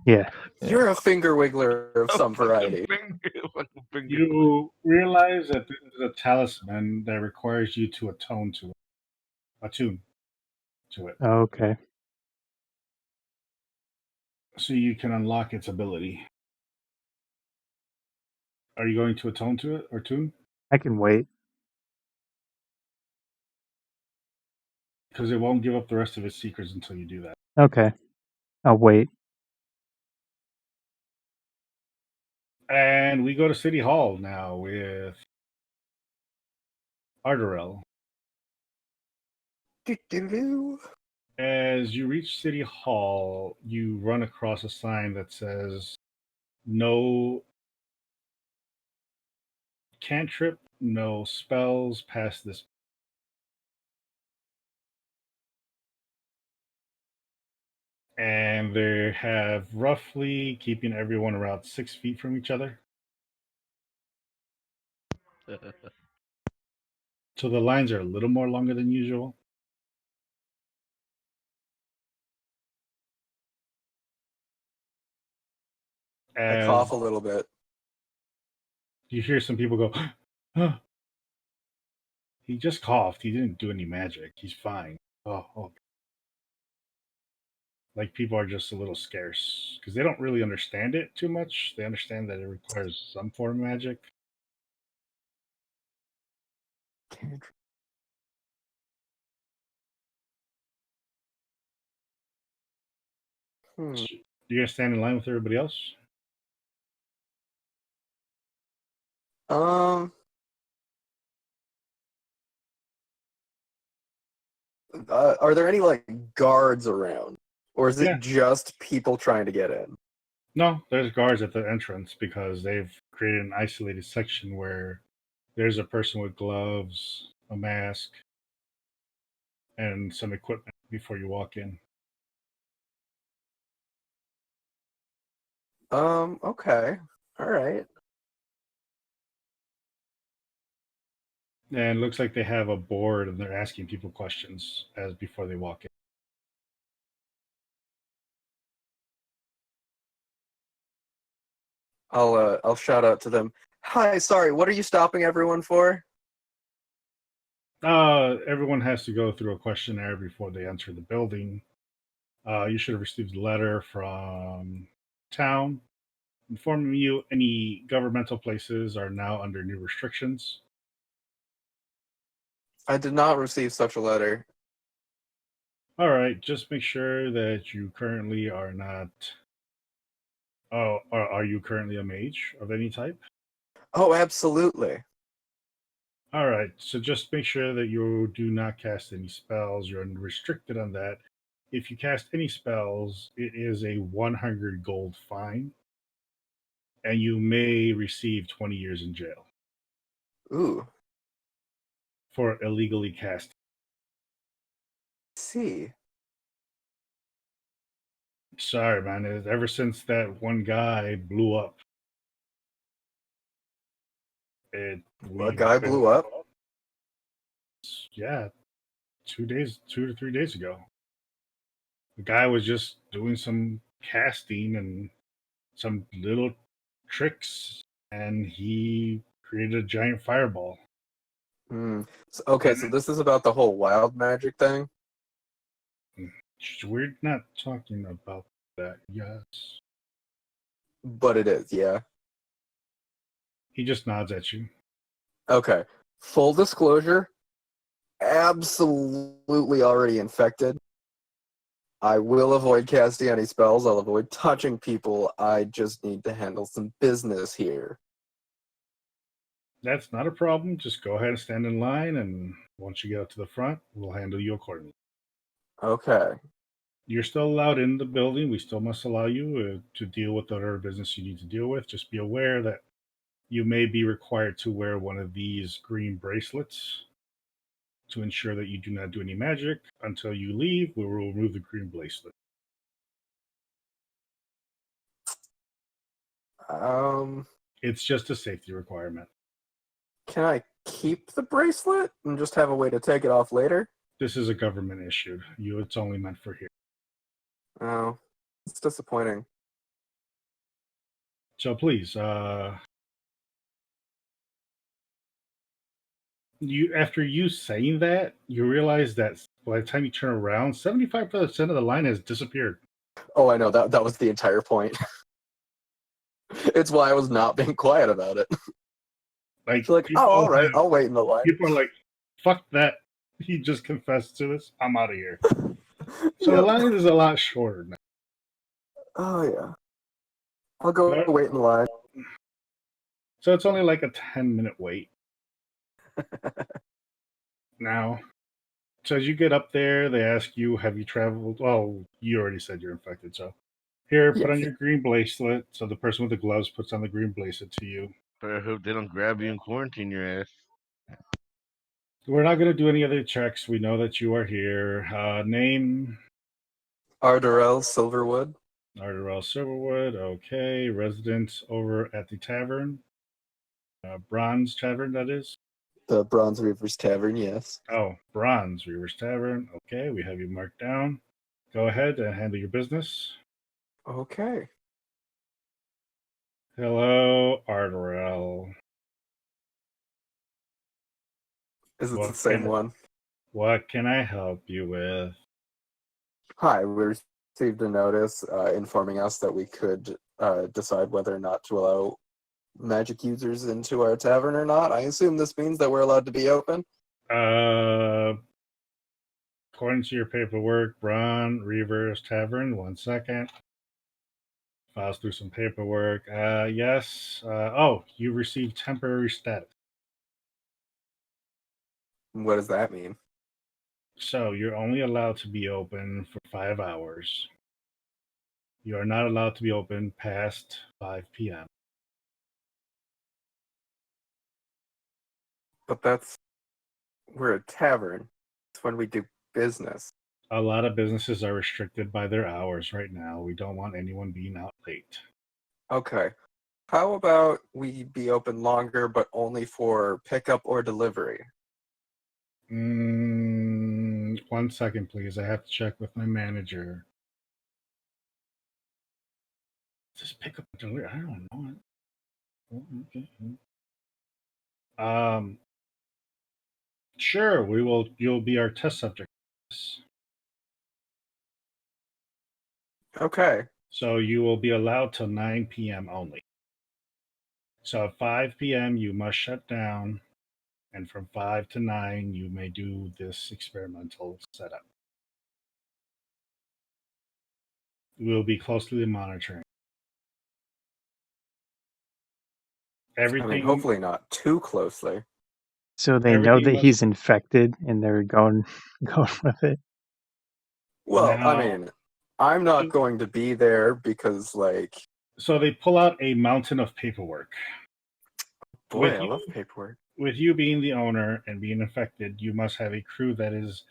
Yeah. You're a finger wiggler of some variety. Fucking finger. You realize that this is a talisman that requires you to attune to it, Okay. so you can unlock its ability. Are you going to attune to it or tune? I can wait. Because it won't give up the rest of its secrets until you do that. Okay. I'll wait. And we go to City Hall now with Ardorel. Do-do-do. As you reach City Hall, you run across a sign that says no cantrip, no spells past this. And they have roughly keeping everyone around 6 feet from each other. So the lines are a little more longer than usual. I As cough a little bit. you hear some people go, huh, he just coughed. He didn't do any magic. He's fine. Oh. Like people are just a little scarce because they don't really understand it too much. They understand that it requires some form of magic. Hmm. You're gonna stand in line with everybody else. Um. Are there any like guards around, or is Yeah. it just people trying to get in? No, there's guards at the entrance because they've created an isolated section where there's a person with gloves, a mask, and some equipment before you walk in. Okay. All right. And it looks like they have a board and they're asking people questions as before they walk in. I'll shout out to them. Hi, sorry. What are you stopping everyone for? Everyone has to go through a questionnaire before they enter the building. You should have received a letter from town informing you any governmental places are now under new restrictions. I did not receive such a letter. All right, just make sure that you currently are not. Oh, are you currently a mage of any type? Oh, absolutely. All right, so just make sure that you do not cast any spells. You're restricted on that. If you cast any spells, it is a 100 gold fine, and you may receive 20 years in jail Ooh. for illegally casting. See. Sorry, man. Ever since that one guy blew up, A we've guy been, blew up? yeah, 2 to 3 days ago. The guy was just doing some casting and some little tricks, and he created a giant fireball. Hmm. Okay, so this is about the whole wild magic thing? We're not talking about that. Yes, But it is, yeah. He just nods at you. Okay. Full disclosure, absolutely already infected. I will avoid casting any spells. I'll avoid touching people. I just need to handle some business here. That's not a problem. Just go ahead and stand in line, and once you get up to the front, we'll handle you accordingly. Okay. You're still allowed in the building. We still must allow you to deal with whatever business you need to deal with. Just be aware that you may be required to wear one of these green bracelets to ensure that you do not do any magic. Until you leave, we will remove the green bracelet. It's just a safety requirement. Can I keep the bracelet and just have a way to take it off later? This is a government issue. It's only meant for here. Oh, it's disappointing. So please, after you saying that, you realize that by the time you turn around, 75% of the line has disappeared. Oh, I know. That was the entire point. It's why I was not being quiet about it. Like, It's like, oh, all right, I'll wait in the line. People are like, fuck that. He just confessed to this. I'm out of here. So the Yep. line is a lot shorter now. Oh, yeah. I'll go But- wait in the line. So it's only like a 10-minute wait. Now, so as you get up there, they ask you, have you traveled? Oh, you already said you're infected. So here, put on Yes. your green bracelet. So the person with the gloves puts on the green bracelet to you. But I hope they don't grab you and quarantine your ass. We're not going to do any other checks. We know that you are here. Name? Ardorel Silverwood. Ardorel Silverwood. Okay. Residence over at the tavern. Bronze Tavern, that is. The Bronze Reavers Tavern, yes. Oh, Bronze Reavers Tavern. Okay, we have you marked down. Go ahead and handle your business. Okay. Hello, Ardorel. Is it What the same can- one? What can I help you with? Hi, we received a notice informing us that we could decide whether or not to allow magic users into our tavern or not. I assume this means that we're allowed to be open? According to your paperwork, Bronze Reavers Tavern. 1 second. Files through some paperwork. Yes. You received temporary status. What does that mean? So you're only allowed to be open for 5 hours. You are not allowed to be open past 5 p.m. But we're a tavern. It's when we do business. A lot of businesses are restricted by their hours right now. We don't want anyone being out late. Okay. How about we be open longer, but only for pickup or delivery? 1 second, please. I have to check with my manager. Just pick up and delivery. I don't know. Sure, we will. You'll be our test subject. Okay. So you will be allowed till 9 p.m. only. So at 5 p.m. you must shut down, and from 5 to 9 you may do this experimental setup. We'll be closely monitoring everything. I mean, hopefully not too closely. So they know Everything that he's infected and they're going with it. Well, Now- I mean, I'm not going to be there because, like, So they pull out a mountain of paperwork. boy, With I you- love paperwork. With you being the owner and being infected, you must have a crew that is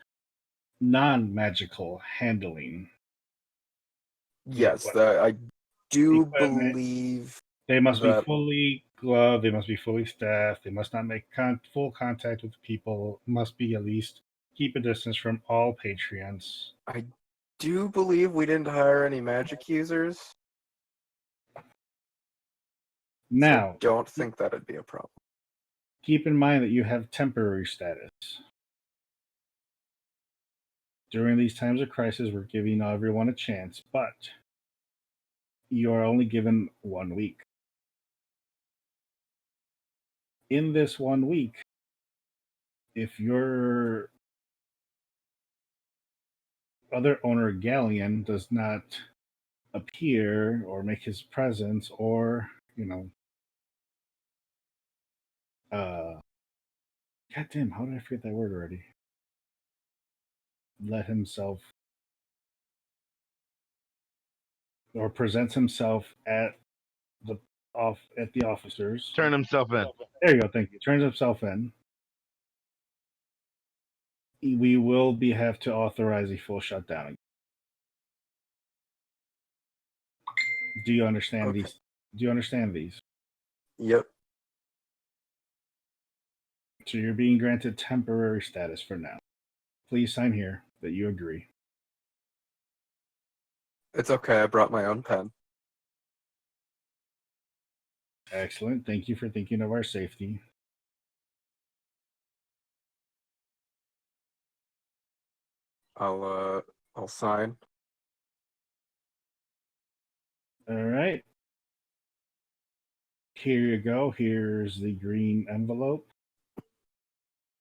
non-magical handling. Yes, equipment. I do Equipment. believe They must be that- fully gloved. They must be fully staffed. They must not make full contact with people. Must be at least keep a distance from all patrons. do believe we didn't hire any magic users. So Now, I don't think that'd be a problem. keep in mind that you have temporary status. During these times of crisis, we're giving everyone a chance, but you are only given 1 week. in this 1 week, if your other owner, Ghaleon, does not appear or make his presence, or goddamn, how did I forget that word already? Let himself or presents himself at the officers. Turn himself in. There you go. Thank you. Turns himself in. We will have to authorize a full shutdown. Do you understand Okay. these? Do you understand these? Yep. So you're being granted temporary status for now. Please sign here that you agree. It's okay. I brought my own pen. Excellent. Thank you for thinking of our safety. I'll sign. All right. Here you go. Here's the green envelope.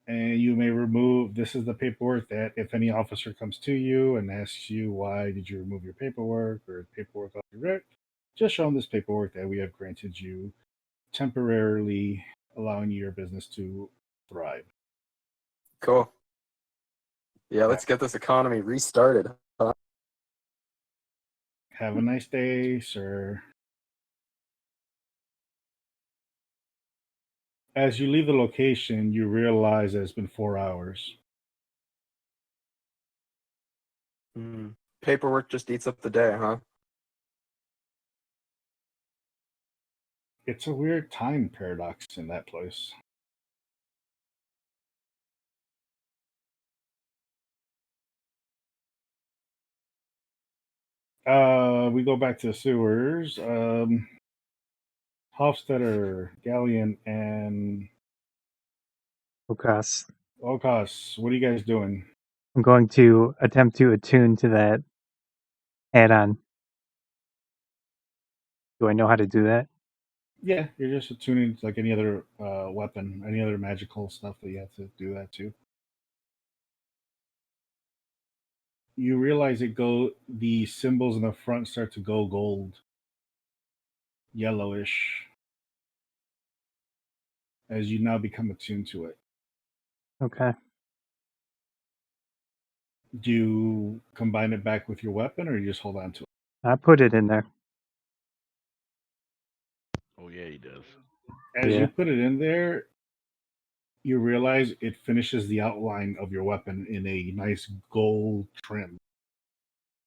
And you may remove, this is the paperwork that if any officer comes to you and asks you why did you remove your paperwork or paperwork off your record, just show them this paperwork that we have granted you temporarily, allowing your business to thrive. Cool. Yeah, let's get this economy restarted. Huh? Have a nice day, sir. As you leave the location, you realize that it's been 4 hours. Paperwork just eats up the day, huh? It's a weird time paradox in that place. We go back to the sewers. Hofstetter, Ghaleon, and O'Koss. O'Koss, what are you guys doing? I'm going to attempt to attune to that add-on. Do I know how to do that? Yeah, you're just attuning like any other weapon, any other magical stuff that you have to do that to. You realize the symbols in the front start to go gold, yellowish, as you now become attuned to it. Okay. Do you combine it back with your weapon, or you just hold on to it? I put it in there. Oh yeah, he does. As Yeah. you put it in there, you realize it finishes the outline of your weapon in a nice gold trim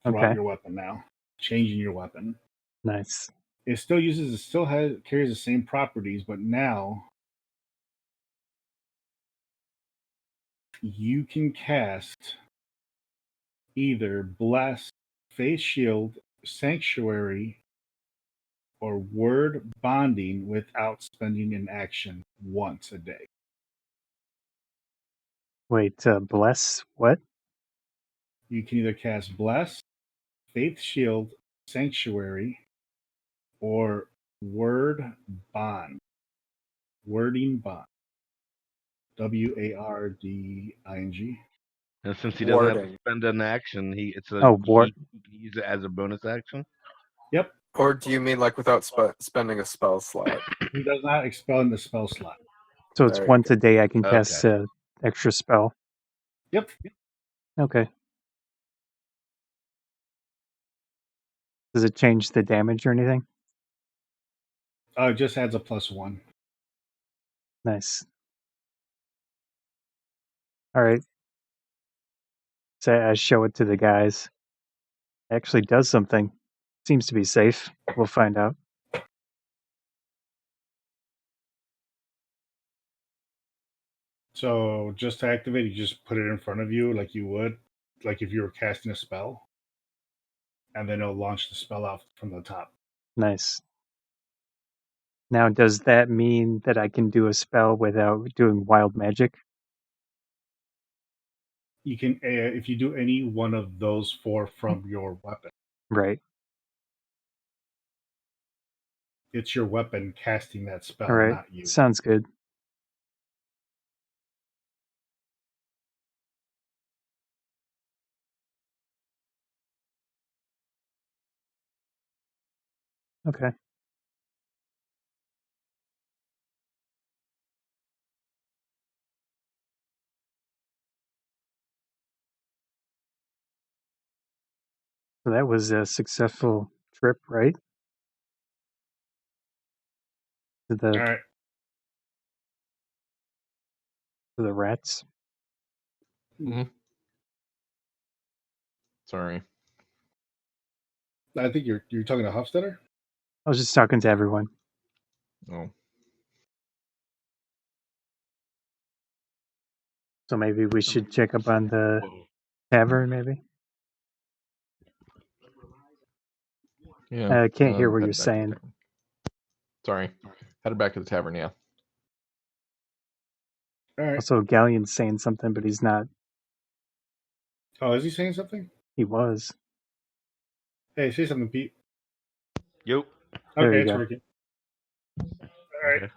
throughout Okay. your weapon now, changing your weapon. Nice. It carries the same properties, but now you can cast either Bless, Face Shield, Sanctuary, or Word Bonding without spending an action once a day. Wait, bless what? You can either cast Bless, Faith Shield, Sanctuary, or Word Bond. Wording Bond. Warding. And since he doesn't have to Warding. spend an action, he Ward. can use it as a bonus action. Yep. Or do you mean like without spending a spell slot? He does not expel in the spell slot. So it's There you once go. a day I can cast Okay. an extra spell. Yep. Okay. Does it change the damage or anything? It just adds a +1. Nice. All right. So I show it to the guys. It actually does something. Seems to be safe. We'll find out. So just to activate, you just put it in front of you like you would, like if you were casting a spell, and then it'll launch the spell out from the top. Nice. Now, does that mean that I can do a spell without doing wild magic? You can, if you do any one of those 4 from your weapon, Right. it's your weapon casting that spell, All right. not you. Sounds good. Okay. So that was a successful trip, right? To All the right. to the rats. Sorry. I think you're talking to Hofstetter. I was just talking to everyone. Oh. So maybe we should check up on the tavern, maybe? Yeah. I can't hear what head you're back to the saying. tavern. Sorry. Headed back to the tavern, yeah. All right. Also, Ghaleon's saying something, but he's not. Oh, is he saying something? He was. Hey, say something, Pete. Yo. There Okay, you it's go. working. All right. Okay.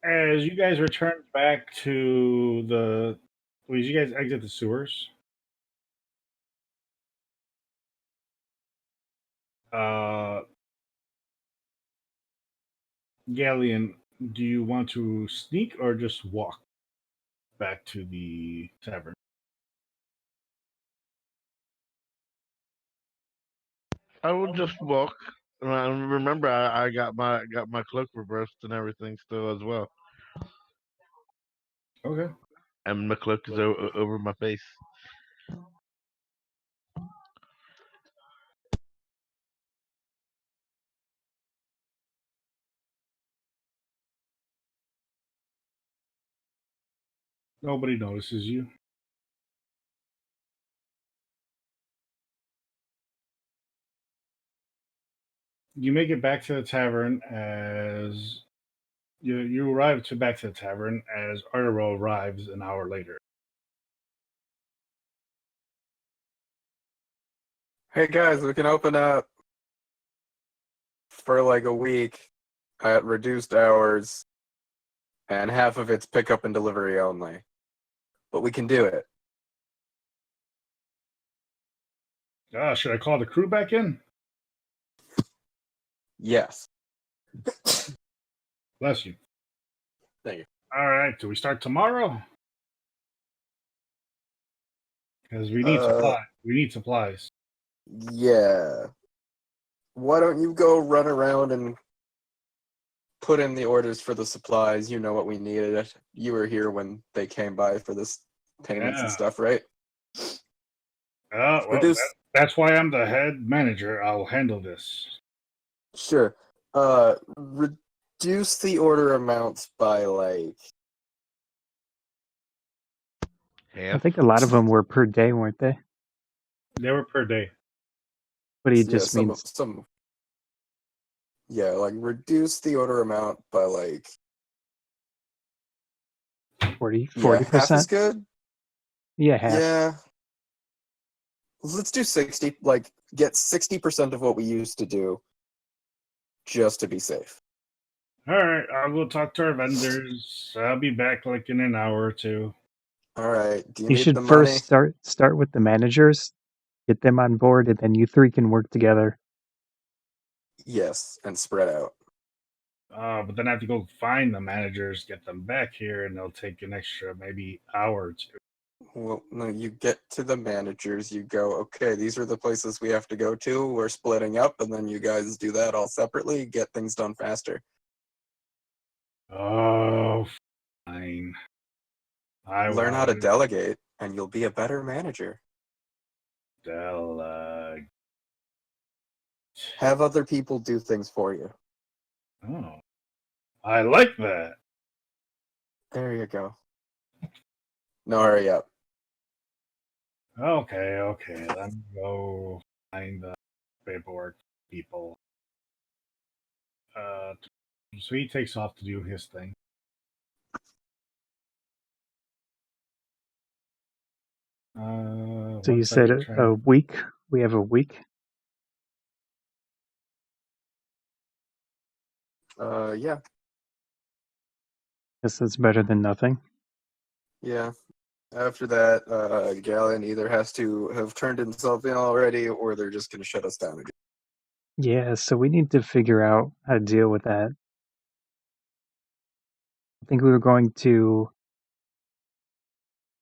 As you guys return back to the, well, as you guys exit the sewers, Ghaleon, do you want to sneak or just walk back to the tavern? I will just walk. Remember, I got my cloak reversed and everything still as well, Okay. and my cloak is over my face. Nobody notices you. You make it back to the tavern as you arrive back to the tavern as Ardorel arrives an hour later. Hey guys, we can open up for like a week at reduced hours, and half of it's pickup and delivery only. But we can do it. Should I call the crew back in? Yes. Bless you. Thank you. All right. Do we start tomorrow? Because we need supply. We need supplies. Yeah. Why don't you go run around and put in the orders for the supplies? You know what we needed. You were here when they came by for this payments and Yeah. stuff, right? Well, Reduce. that's why I'm the head manager. I'll handle this. Sure. Reduce the order amounts by like. I think a lot of them were per day, weren't they? They were per day. But he Yeah, just means some. Yeah, like reduce the order amount by like 40%. half is good. Yeah, half. Yeah. Let's do 60. Like get 60% of what we used to do, just to be safe. All right. I'll go talk to our vendors. I'll be back like in an hour or two. All right. Do you You need should the first money? start with the managers, get them on board, and then you three can work together. Yes, and spread out. But then I have to go find the managers, get them back here, and they'll take an extra maybe hour or two. Well, no, you get to the managers, you go, okay, these are the places we have to go to. We're splitting up, and then you guys do that all separately, get things done faster. Oh, fine. Learn how to delegate, and you'll be a better manager. Have other people do things for you. Oh, I like that. There you go. No, hurry up. Okay. Let me go find the paperwork people. So he takes off to do his thing. So you said a week? We have a week? Yeah. Guess that's better than nothing. Yeah. After that, Ghaleon either has to have turned himself in already, or they're just going to shut us down again. Yeah, so we need to figure out how to deal with that. I think we were going to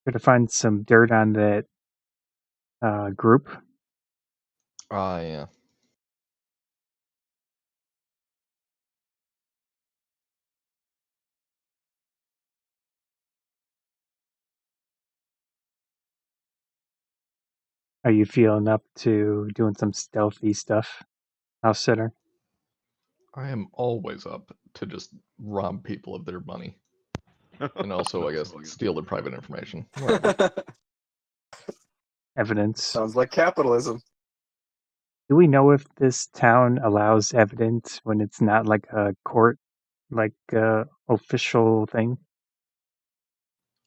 try to find some dirt on that group. Yeah. Are you feeling up to doing some stealthy stuff, House Sitter? I am always up to just rob people of their money. And also, I guess, steal their private information. Whatever. Evidence. Sounds like capitalism. Do we know if this town allows evidence when it's not like a court, like official thing?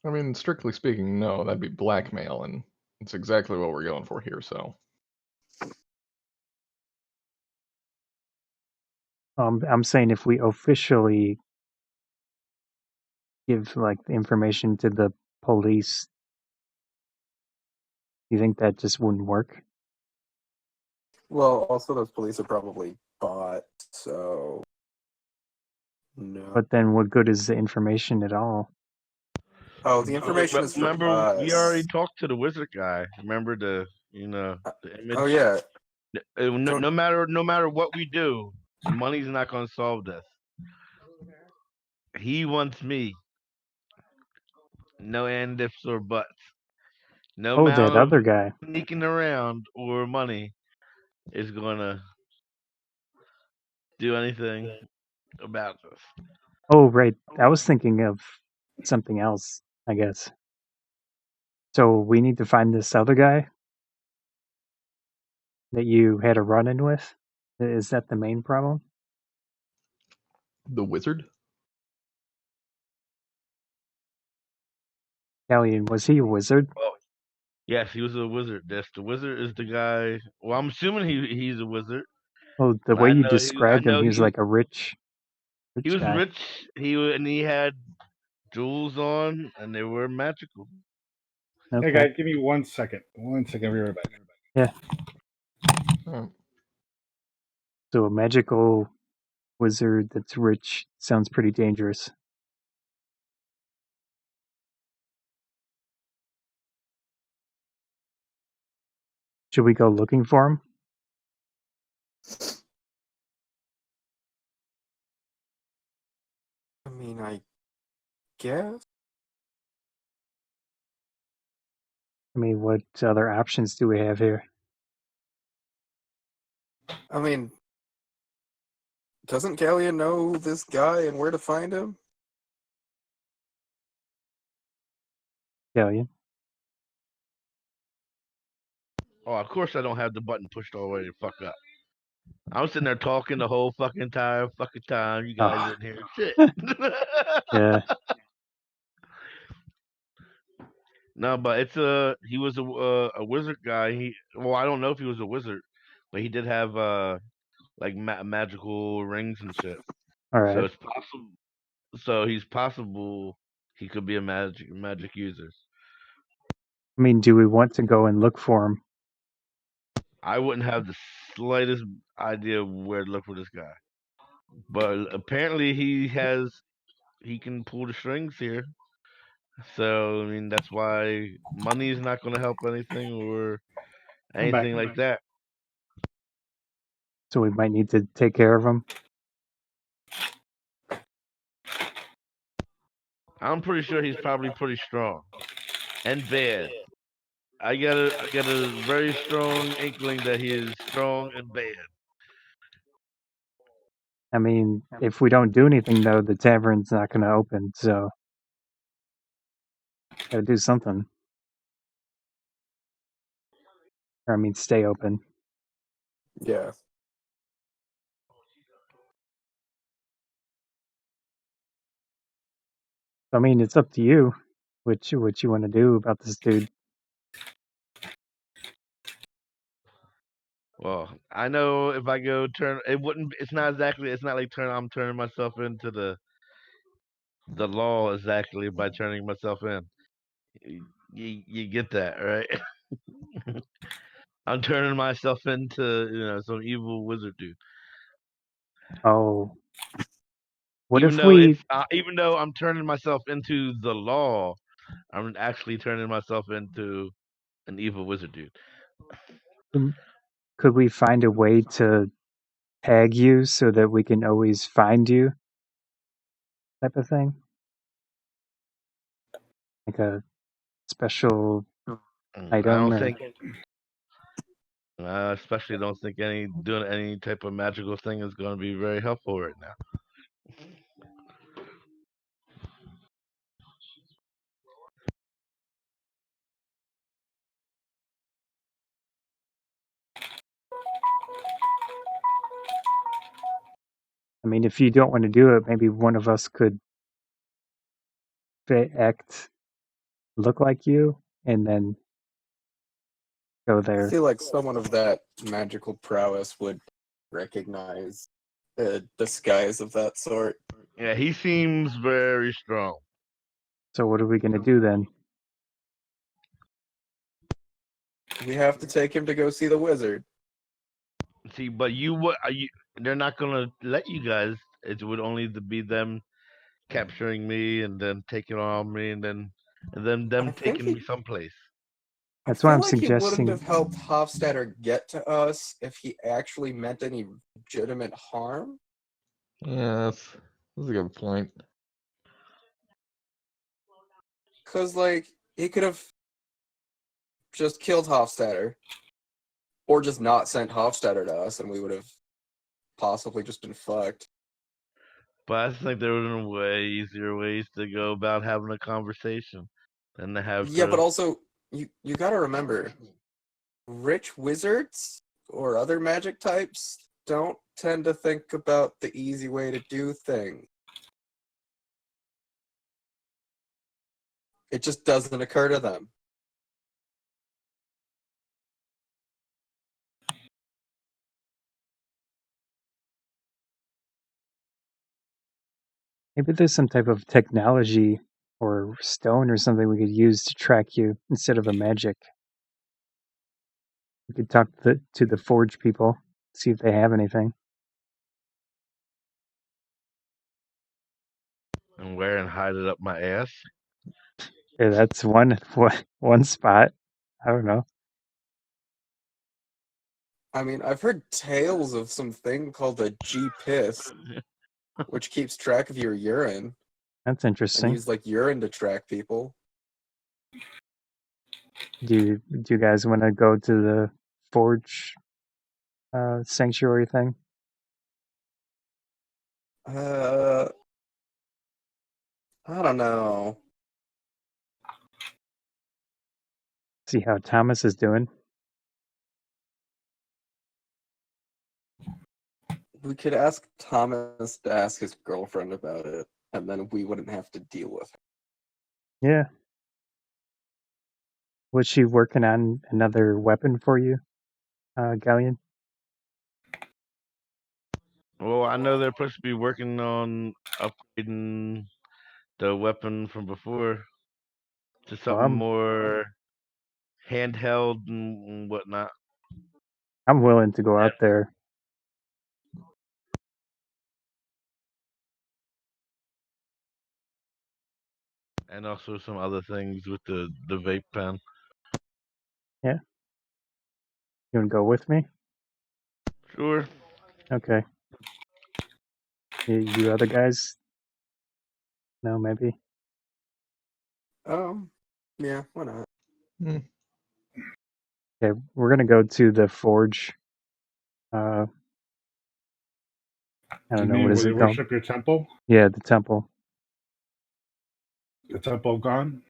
I mean, strictly speaking, no, that'd be blackmail, and it's exactly what we're going for here, so. I'm saying if we officially give like the information to the police, you think that just wouldn't work? Well, also those police are probably bought, so no. But then what good is the information at all? Oh, the information is for Remember, us. we already talked to the wizard guy. Remember the image. Oh yeah. No matter what we do, money's not going to solve this. He wants me. No and ifs or buts. No Oh, that amount of other guy. sneaking around or money is going to do anything about this. Oh, right. I was thinking of something else, I guess. So we need to find this other guy that you had a run-in with? Is that the main problem? The wizard? Ghaleon, was he a wizard? Oh, yes, he was a wizard. The wizard is the guy. Well, I'm assuming he's a wizard. Well, the way you described him, he was like a rich He was guy. rich. He had jewels on, and they were magical. Okay. Hey, guys, give me 1 second. 1 second, I'll be right back. Yeah. Oh. So a magical wizard that's rich sounds pretty dangerous. Should we go looking for him? I mean, I guess. I mean, what other options do we have here? I mean, doesn't Ghaleon know this guy and where to find him? Ghaleon? Oh, of course I don't have the button pushed all the way to fuck up. I was sitting there talking the whole fucking time. You guys didn't hear shit. Yeah. No, but he was a wizard guy. I don't know if he was a wizard, but he did have like magical rings and shit. All right. So it's possible. So he's possible he could be a magic user. I mean, do we want to go and look for him? I wouldn't have the slightest idea where to look for this guy, but apparently he can pull the strings here. So I mean that's why money is not going to help anything or anything like that. So we might need to take care of him. I'm pretty sure he's probably pretty strong and bad. I got a very strong inkling that he is strong and bad. I mean, if we don't do anything, though, the tavern's not going to open, so gotta do something. Or, I mean, stay open. Yeah. I mean, it's up to you what you want to do about this dude. Well, I know if I go turn, it's not like I'm turning myself into the law exactly by turning myself in. You get that, right? I'm turning myself into some evil wizard dude. Oh. What even if though we... even though I'm turning myself into the law, I'm actually turning myself into an evil wizard dude. Could we find a way to tag you so that we can always find you? Type of thing? Like a special I item don't or... think, I especially don't think doing any type of magical thing is going to be very helpful right now. I mean, if you don't want to do it, maybe one of us could look like you, and then go I there. feel like someone of that magical prowess would recognize a disguise of that sort. Yeah, he seems very strong. So what are we going to do then? We have to take him to go see the wizard. See, but they're not going to let you guys. It would only be them capturing me and then taking on me and then them I think taking me someplace. I That's why feel I'm like he wouldn't suggesting... have helped Hofstadter get to us if he actually meant any legitimate harm. Yeah, that's a good point. Because, like, he could have just killed Hofstadter. Or just not sent Hofstadter to us, and we would have possibly just been fucked. But I think there were way easier ways to go about having a conversation than to have Yeah, to. but also, you gotta remember, rich wizards or other magic types don't tend to think about the easy way to do things. It just doesn't occur to them. Maybe there's some type of technology or stone or something we could use to track you instead of a magic. We could talk to the forge people, see if they have anything. And wear and hide it up my ass. Yeah, that's one spot. I don't know. I mean, I've heard tales of something called a G-Piss, which keeps track of your urine, That's and interesting. use, like, urine to track people. Do you guys want to go to the forge sanctuary thing? I don't know. See how Thomas is doing. We could ask Thomas to ask his girlfriend about it, and then we wouldn't have to deal with it. Yeah. Was she working on another weapon for you, Ghaleon? Well, I know they're supposed to be working on upgrading the weapon from before to something more handheld and whatnot. I'm willing to go out there. And also some other things with the vape pen. Yeah. You want to go with me? Sure. Okay. You other guys? No, maybe. Yeah, why not? Okay, we're gonna go to the forge. I don't know, what is where it they called? worship your temple? Yeah, the temple. The temple gone?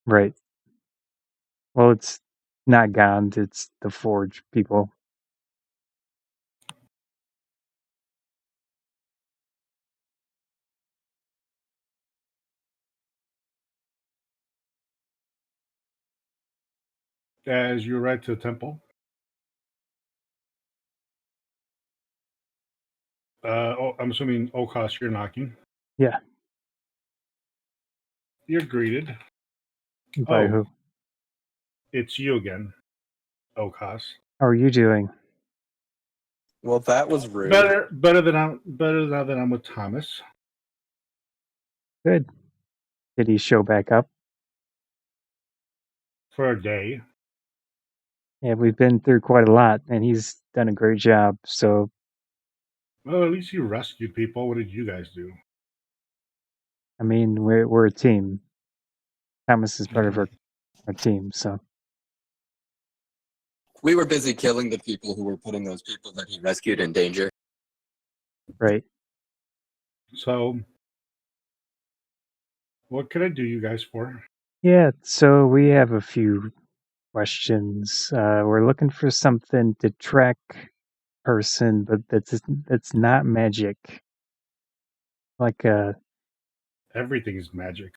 Right. Well, it's not Gond, it's the forge people. As you arrive to the temple, I'm assuming O'Koss, you're knocking. Yeah. You're greeted. By who? It's you again, O'Koss. How are you doing? Well, that was rude. Better now that I'm with Thomas. Good. Did he show back up? For a day. Yeah, we've been through quite a lot, and he's done a great job. So, Well, at least you rescued people. What did you guys do? I mean, we're a team. Thomas is part of our team, so We were busy killing the people who were putting those people that he rescued in danger. right. So, what can I do you guys for? Yeah, so we have a few questions. We're looking for something to track person, but that's not magic. Like, Everything is magic.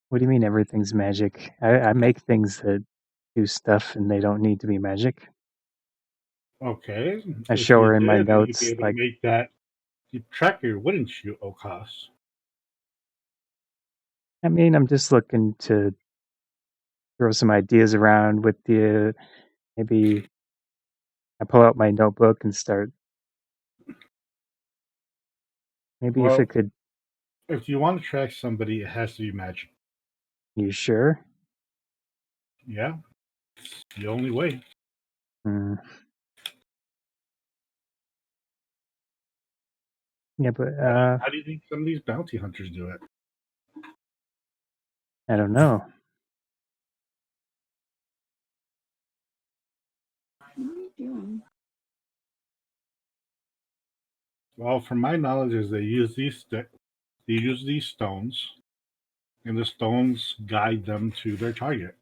what do you mean everything's magic? I make things that do stuff and they don't need to be magic. Okay. I If show you her in my did, then you'd notes, be able like, to make that tracker, wouldn't you, O'Koss? I mean, I'm just looking to throw some ideas around with you. Maybe I pull out my notebook and start. Maybe if Well, it could. if you want to track somebody, it has to be magic. You sure? Yeah. It's the only way. Hmm. Yeah, but How do you think some of these bounty hunters do it? I don't know. What are you doing? Well, from my knowledge, is they use these stones, and the stones guide them to their target.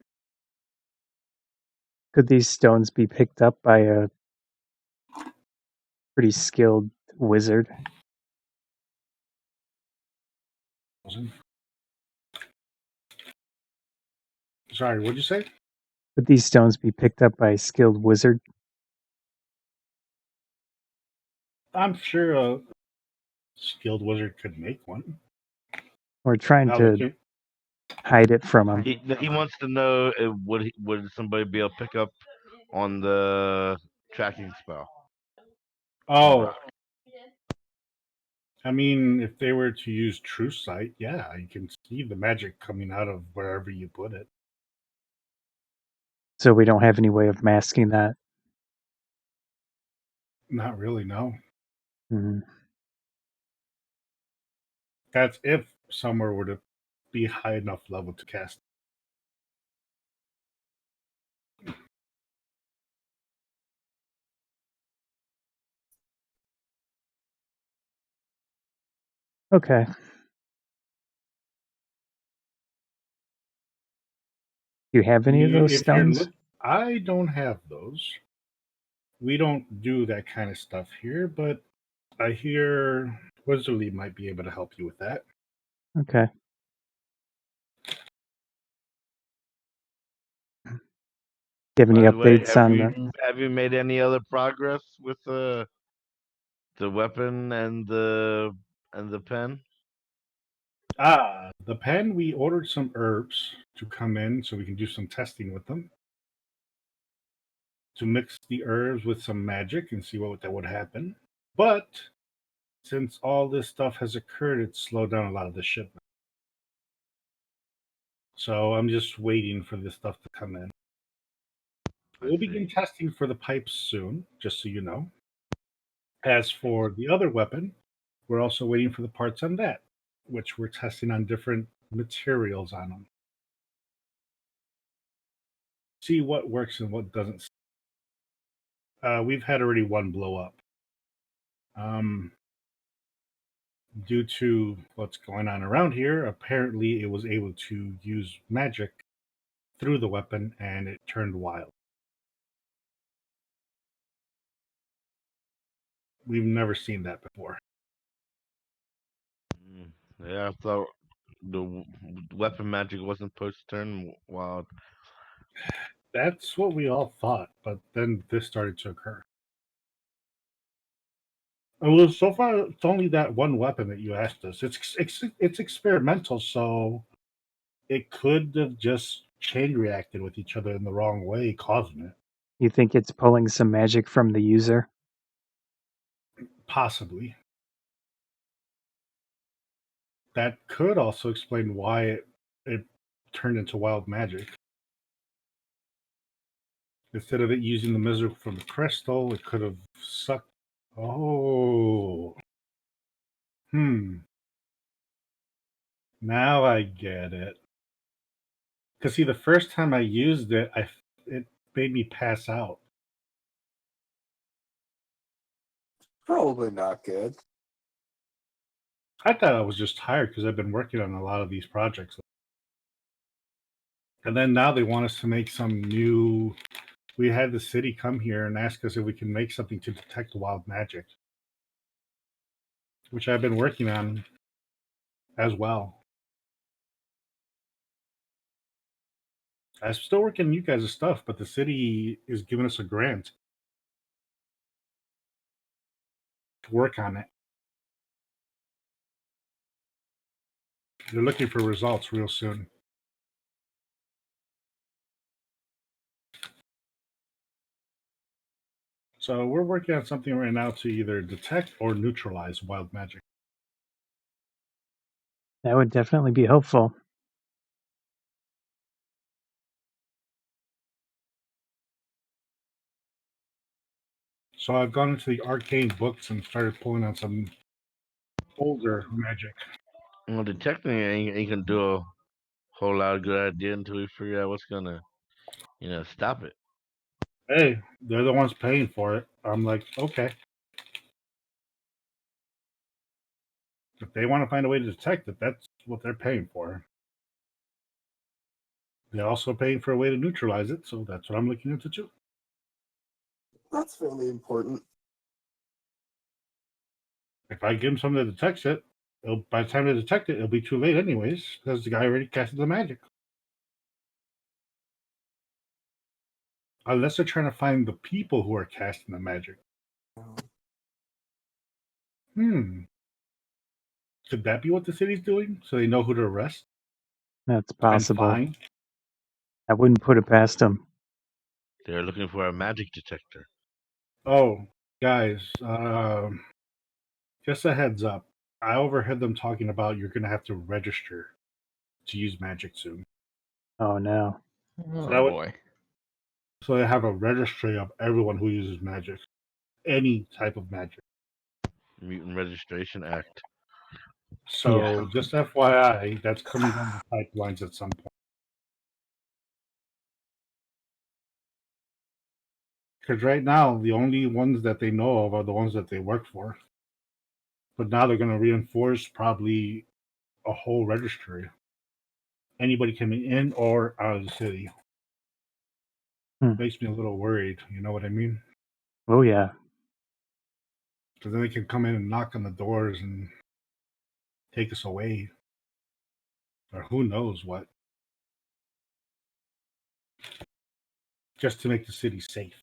Could these stones be picked up by a pretty skilled wizard? Sorry, what'd you say? Could these stones be picked up by a skilled wizard? I'm sure a skilled wizard could make one. We're trying Now, to hide it from him. He wants to know would somebody be able to pick up on the tracking spell? oh, I mean, if they were to use True Sight, yeah, you can see the magic coming out of wherever you put it. So we don't have any way of masking that. Not really, no. Mhm. That's if somewhere were to be high enough level to cast. Okay. Do you have any of those stones? I don't have those. We don't do that kind of stuff here, but I hear Wizardly might be able to help you with that. Okay. Do you have any By the way, updates on the... have you made any other progress with the weapon and the pen? The pen, we ordered some herbs to come in so we can do some testing with them. To mix the herbs with some magic and see what that would happen. But since all this stuff has occurred, it's slowed down a lot of the shipment. So I'm just waiting for this stuff to come in. We'll begin testing for the pipes soon, just so you know. As for the other weapon, we're also waiting for the parts on that, which we're testing on different materials on them. See what works and what doesn't. We've had already one blow up. Due to what's going on around here, apparently it was able to use magic through the weapon and it turned wild. We've never seen that before. Yeah, I thought the weapon magic wasn't supposed to turn wild. That's what we all thought, but then this started to occur. Well, so far it's only that one weapon that you asked us. It's experimental, so it could have just chain reacted with each other in the wrong way, causing it. You think it's pulling some magic from the user? Possibly. That could also explain why it turned into wild magic. Instead of it using the misery from the crystal, it could have sucked. Oh. Now I get it. Because see, the first time I used it, it made me pass out. Probably not good. I thought I was just tired because I've been working on a lot of these projects. And then now they want us to make some new. We had the city come here and ask us if we can make something to detect wild magic, which I've been working on as well. I'm still working on you guys' stuff, but the city is giving us a grant to work on it. They're looking for results real soon. So we're working on something right now to either detect or neutralize wild magic. That would definitely be helpful. So I've gone into the arcane books and started pulling on some older magic. Well, detecting it ain't gonna do a whole lot of good idea until we figure out what's gonna, stop it. Hey, they're the ones paying for it. I'm like, okay. If they want to find a way to detect it, that's what they're paying for. They're also paying for a way to neutralize it, so that's what I'm looking into too. That's fairly important. If I give them something that detects it, by the time they detect it, it'll be too late anyways, because the guy already casted the magic. Unless they're trying to find the people who are casting the magic. Could that be what the city's doing? So they know who to arrest That's and possible. fine? I wouldn't put it past them. They're looking for a magic detector. Oh, guys, just a heads up. I overheard them talking about you're going to have to register to use magic soon. Oh no. Oh boy. So they have a registry of everyone who uses magic, any type of magic. Mutant Registration Act. So just FYI, that's coming down the pipelines at some point. Because right now, the only ones that they know of are the ones that they work for. But now they're going to reinforce probably a whole registry. Anybody coming in or out of the city. Makes me a little worried. You know what I mean? Oh yeah. Because then they can come in and knock on the doors and take us away. Or who knows what. Just to make the city safe.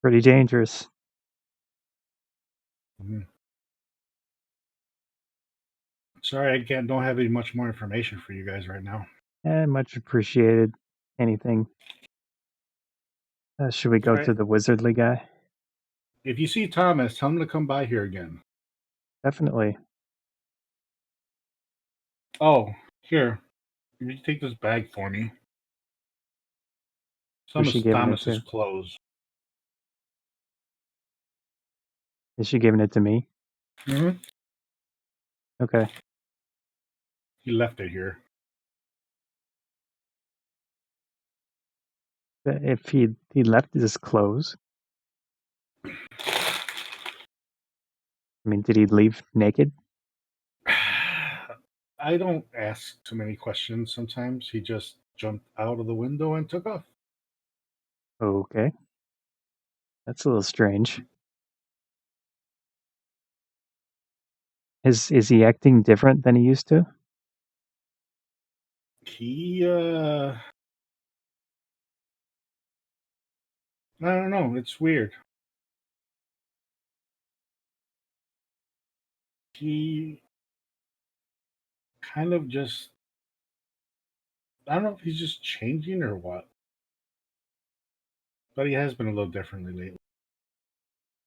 Pretty dangerous. Mm-hmm. Sorry, don't have any much more information for you guys right now. Much appreciated. Anything. Should we go to the wizardly guy? If you see Thomas, tell him to come by here again. Definitely. Oh, here. You take this bag for me. Some Who's she of giving it Thomas's to? clothes. Is she giving it to me? Mm-hmm. Okay. He left it here. If he left his clothes. I mean, did he leave naked? I don't ask too many questions sometimes. He just jumped out of the window and took off. Okay. That's a little strange. Is he acting different than he used to? He, I don't know. It's weird. He kind of just, I don't know if he's just changing or what. but he has been a little differently lately.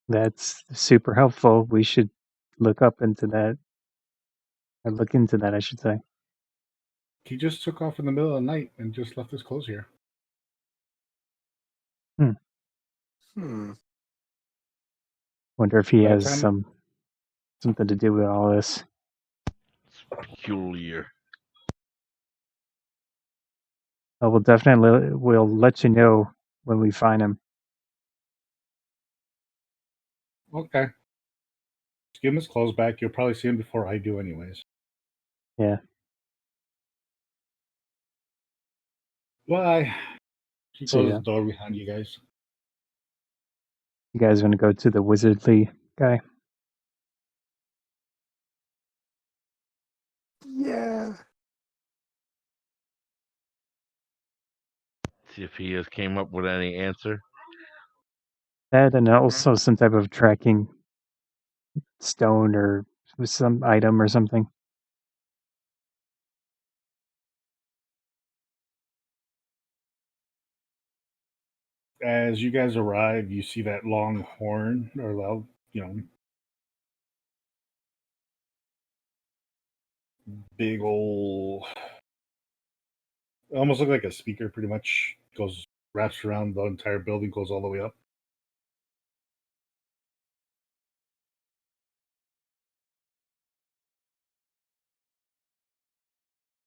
That's super helpful. We should look into that, I should say. He just took off in the middle of the night and just left his clothes here. Wonder if he By the has time- something to do with all this. It's peculiar. We'll let you know when we find him. Okay. Just give him his clothes back. You'll probably see him before I do anyways. Yeah. Bye. She See closes ya. the door behind you guys. You guys want to go to the wizardly guy? Yeah. See if he has came up with any answer. That and also some type of tracking stone or some item or something. As you guys arrive, you see that long horn, or big old, almost look like a speaker. Pretty much wraps around the entire building, goes all the way up.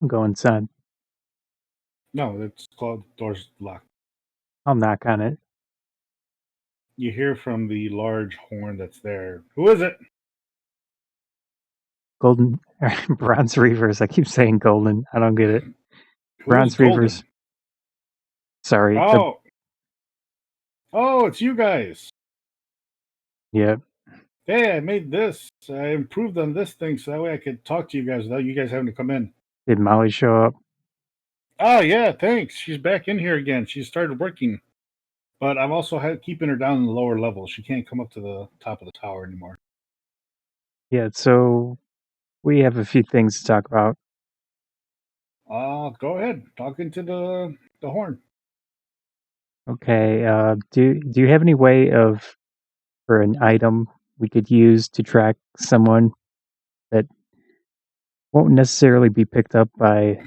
Go inside. No, it's called doors locked. I'll knock on it. You hear from the large horn that's there. Who is it? Golden Bronze Reavers. I keep saying golden. I don't get it. Bronze Who's golden? Reavers. Sorry. Oh, it's you guys. Yep. Hey, I made this. I improved on this thing so that way I could talk to you guys without you guys having to come in. Did Molly show up? Oh, yeah, thanks. She's back in here again. She started working. But I'm also keeping her down in the lower level. She can't come up to the top of the tower anymore. Yeah, so we have a few things to talk about. Go ahead. Talk into the horn. Okay. Do you have any way for an item we could use to track someone that won't necessarily be picked up by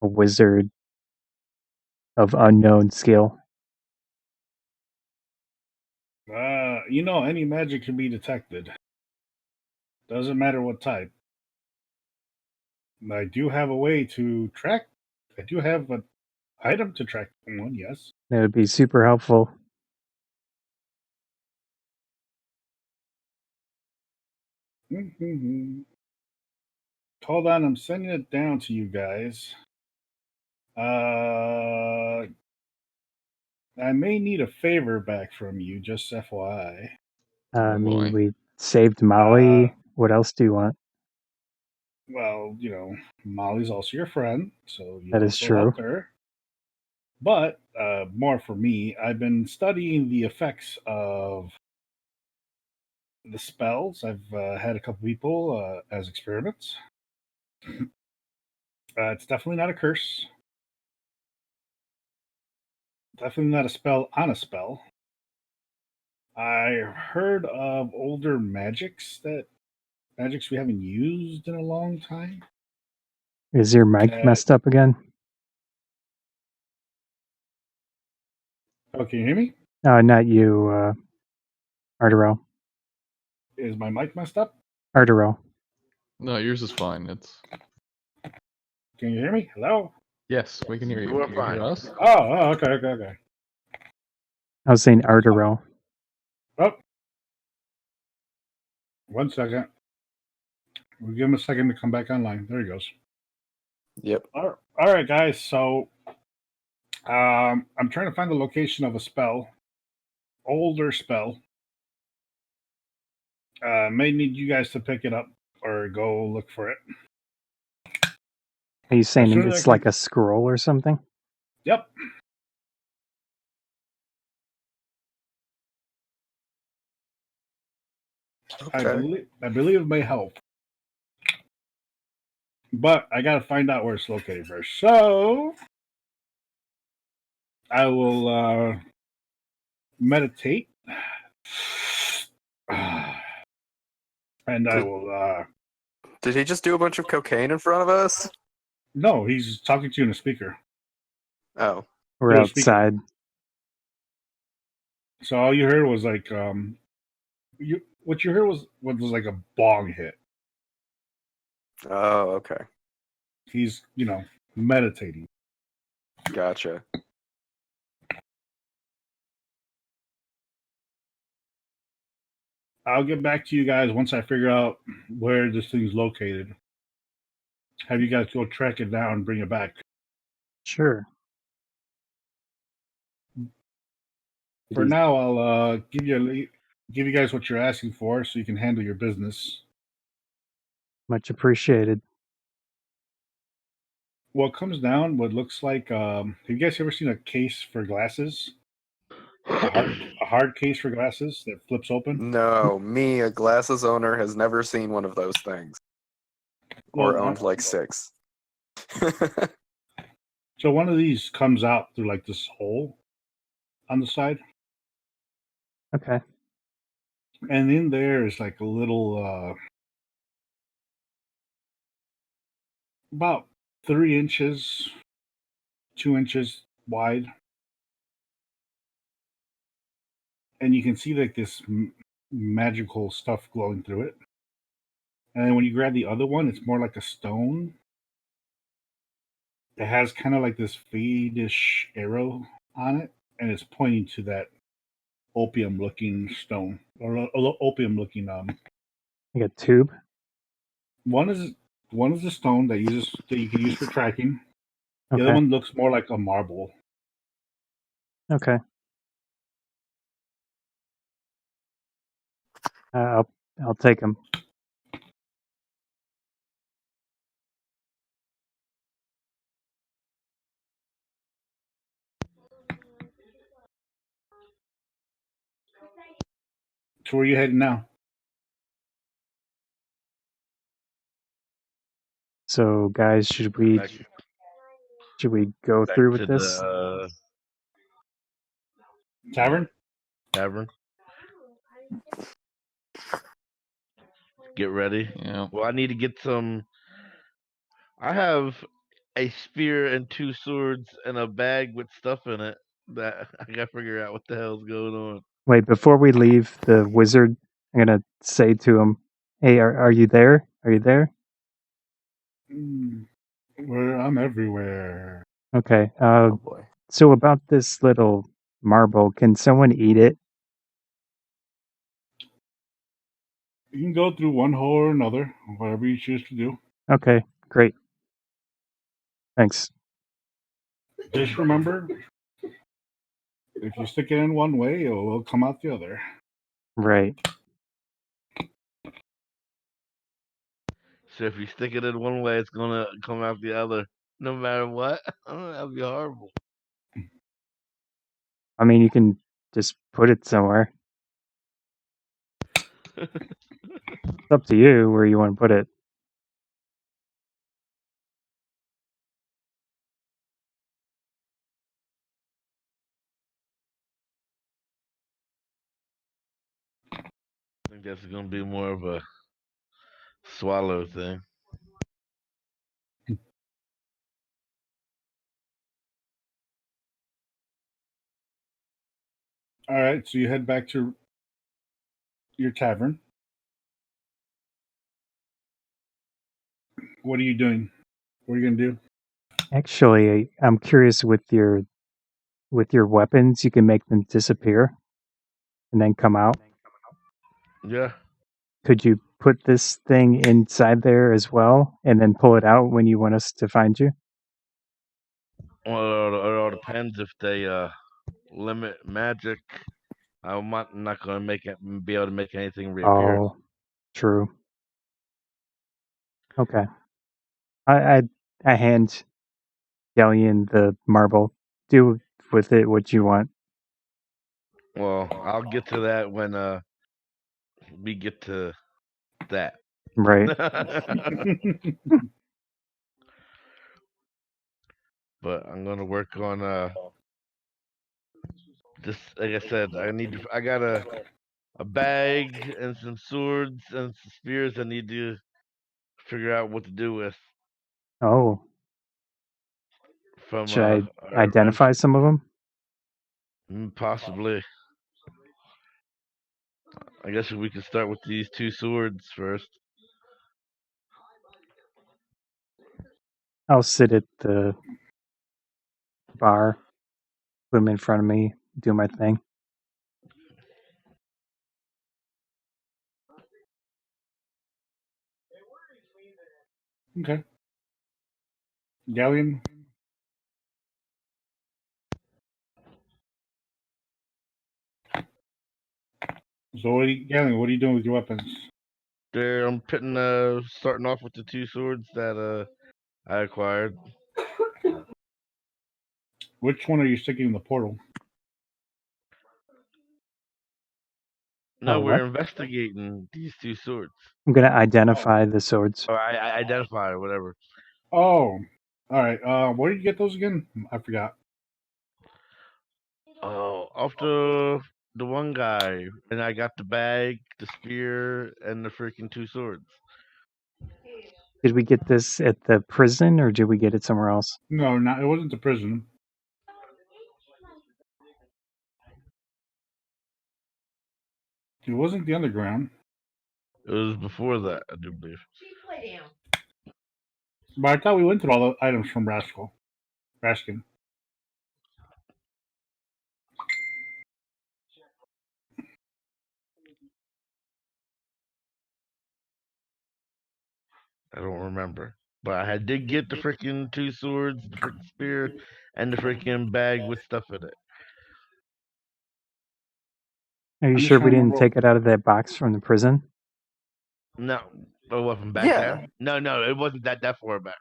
a wizard of unknown skill? Any magic can be detected. Doesn't matter what type. I do have a way to track. I do have an item to track someone, yes. That would be super helpful. Mm-hmm. Hold on, I'm sending it down to you guys. I may need a favor back from you, just FYI. I Oh, mean, boy. we saved Molly. What else do you want? Well, Molly's also your friend, so you That is also true. helped her. But more for me, I've been studying the effects of the spells. I've had a couple people as experiments. It's definitely not a curse. Definitely not a spell on a spell. I heard of older magics we haven't used in a long time. Is your mic messed up again? Oh, can you hear me? No, not you, Ardorel. Is my mic messed up? Ardorel. No, yours is fine. Can you hear me? Hello? Yes, we can hear you. You are Can you hear fine. us? Oh, okay. I was saying Ardorel. Oh, 1 second. We'll give him a second to come back online. There he goes. Yep. All right, guys. So, I'm trying to find the location of a spell, older spell. May need you guys to pick it up or go look for it. Are you saying As soon as it's I like can- a scroll or something? Yep. Okay. I believe it may help, but I got to find out where it's located first. So, I will meditate. And I will. Did he just do a bunch of cocaine in front of us? No, he's talking to you in a speaker. Oh. We're You're speaking. outside. So all you heard was like what you heard was like a bong hit. Oh, okay. He's meditating. Gotcha. I'll get back to you guys once I figure out where this thing's located. Have you guys go track it down and bring it back. Sure. For now, I'll give you guys what you're asking for, so you can handle your business. Much appreciated. What comes down, what looks like, have you guys ever seen a case for glasses? A hard case for glasses that flips open? No, me, a glasses owner, has never seen one of those things. Or Well, owned like 6. So one of these comes out through like this hole on the side. Okay. And in there is like a little, about 3 inches, 2 inches wide. And you can see like this magical stuff glowing through it. And then when you grab the other one, it's more like a stone. It has kind of like this fade-ish arrow on it, and it's pointing to that opium-looking stone, or opium-looking. Like a tube. One is a stone that you can use for tracking. The Okay. other one looks more like a marble. Okay. I'll take them. So where are you heading now? So, guys, should we Back go back through to with this? the Tavern? tavern. Get ready. Yeah. Well, I need to get some. I have a spear and 2 swords and a bag with stuff in it that I gotta figure out what the hell's going on. Wait, before we leave the wizard, I'm gonna say to him, "Hey, are you there? Are you there?" I'm everywhere. Okay. Oh boy. So about this little marble, can someone eat it? You can go through one hole or another, whatever you choose to do. Okay, great. Thanks. Just remember, if you stick it in one way, it will come out the other. Right. So if you stick it in one way, it's gonna come out the other, no matter what. That'd be horrible. I mean, you can just put it somewhere. It's up to you where you want to put it. I think that's gonna be more of a swallow thing. All right, so you head back to your tavern. What are you doing? What are you gonna do? Actually, I'm curious with your weapons, you can make them disappear and then come out. Yeah. Could you put this thing inside there as well and then pull it out when you want us to find you? Well, it all depends if they limit magic. I'm not gonna be able to make anything reappear. Oh, true. Okay. I hand Ghaleon the marble. Do with it what you want. Well, I'll get to that when we get to that. Right. But I'm gonna work on Just like I said, I got a bag and some swords and some spears. I need to figure out what to do with Oh, from should I our identify adventure. some of them? Possibly. I guess we could start with these two swords first. I'll sit at the bar, put them in front of me, do my thing. Okay. Ghaleon? So, Ghaleon, what are you doing with your weapons? There, I'm starting off with the two swords that I acquired. Which one are you sticking in the portal? No, Oh, what? we're investigating these two swords. I'm gonna identify the swords. Or I identify or whatever. Oh, all right. Where did you get those again? I forgot. Oh, after the one guy, and I got the bag, the spear, and the freaking two swords. Did we get this at the prison or did we get it somewhere else? No, not. It wasn't the prison. It wasn't the underground. It was before that, I do believe. But I thought we went through all the items from Raskin. I don't remember. But I did get the freaking two swords, the freaking spear, and the freaking bag with stuff in it. Are you I'm just sure we trying to didn't remember. take it out of that box from the prison? No, it wasn't back Yeah. then. No, it wasn't that far back.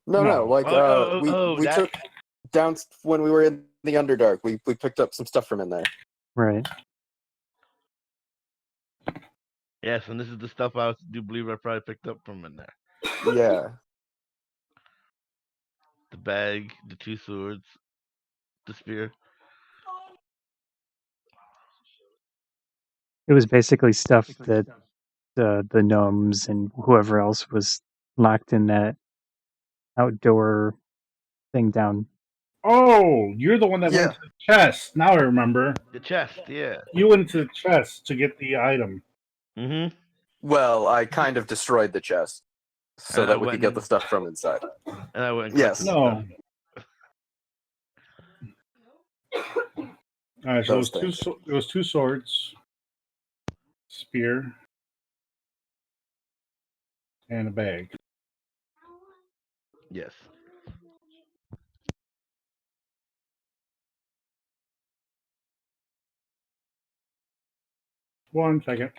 No, No. like we That. took down when we were in the Underdark. We picked up some stuff from in there. Right. Yes, and this is the stuff I do believe I probably picked up from in there. Yeah. The bag, the two swords, the spear. It was basically stuff that the gnomes and whoever else was locked in that outdoor thing down. Oh, you're the one that went Yeah. to the chest. Now I remember. The chest, yeah. You went to the chest to get the item. Mm-hmm. Well, I kind of destroyed the chest so And I that we could went get the and- stuff from inside. And I went and Yes. collected No. All right, so Those it was two swords, spear, and a bag. Yes. One second.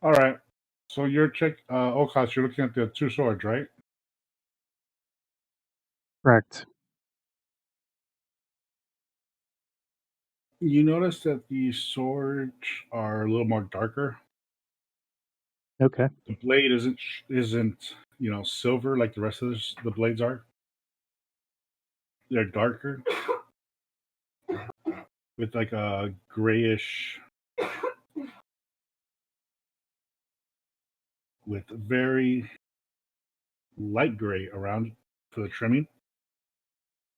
All right. So you're O'Koss, you're looking at the two swords, right? Correct. You notice that the swords are a little more darker. Okay. The blade isn't silver like the rest of the blades are. They're darker with like a grayish with very light gray around for the trimming.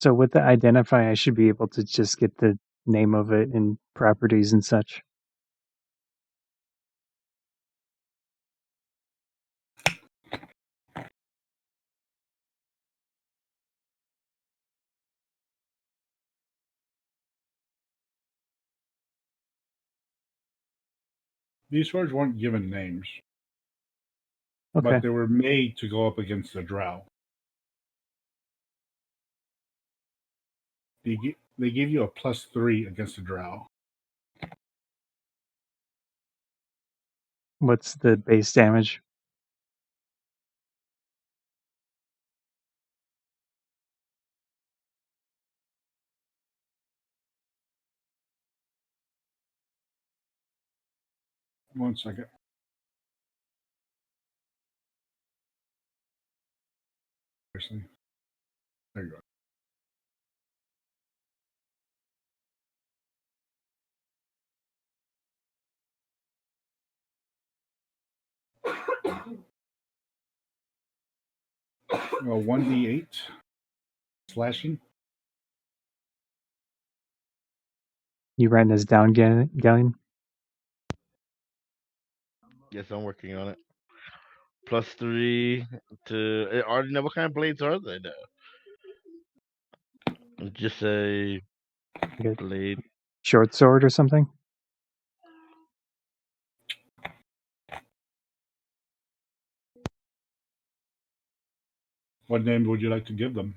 So with the identify, I should be able to just get the name of it and properties and such. These swords weren't given names, Okay. but they were made to go up against the drow. They give you a +3 against the drow. What's the base damage? One second. There you go. Well, 1d8 slashing. You writing this down, Ghaleon? Yes, I'm working on it. +3 to. I already know what kind of blades are they, though. Just a Like a blade. short sword or something? What name would you like to give them?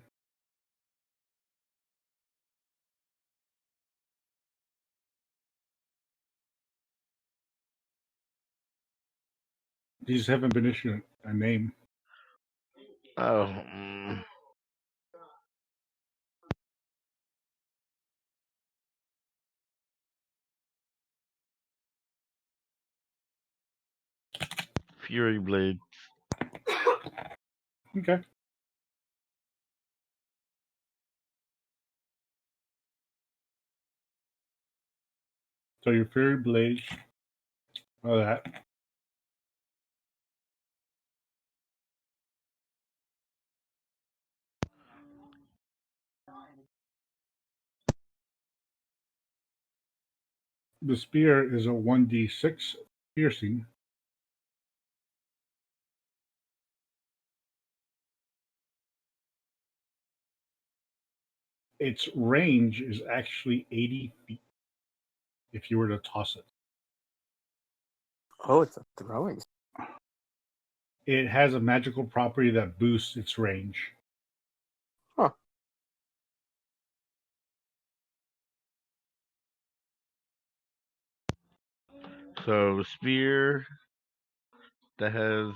These haven't been issued a name. Oh. Fury blade. Okay. So your Fury Blades are that. The spear is a 1d6 piercing. Its range is actually 80 feet if you were to toss it. Oh, it's a throwing. It has a magical property that boosts its range. Huh. So the spear that has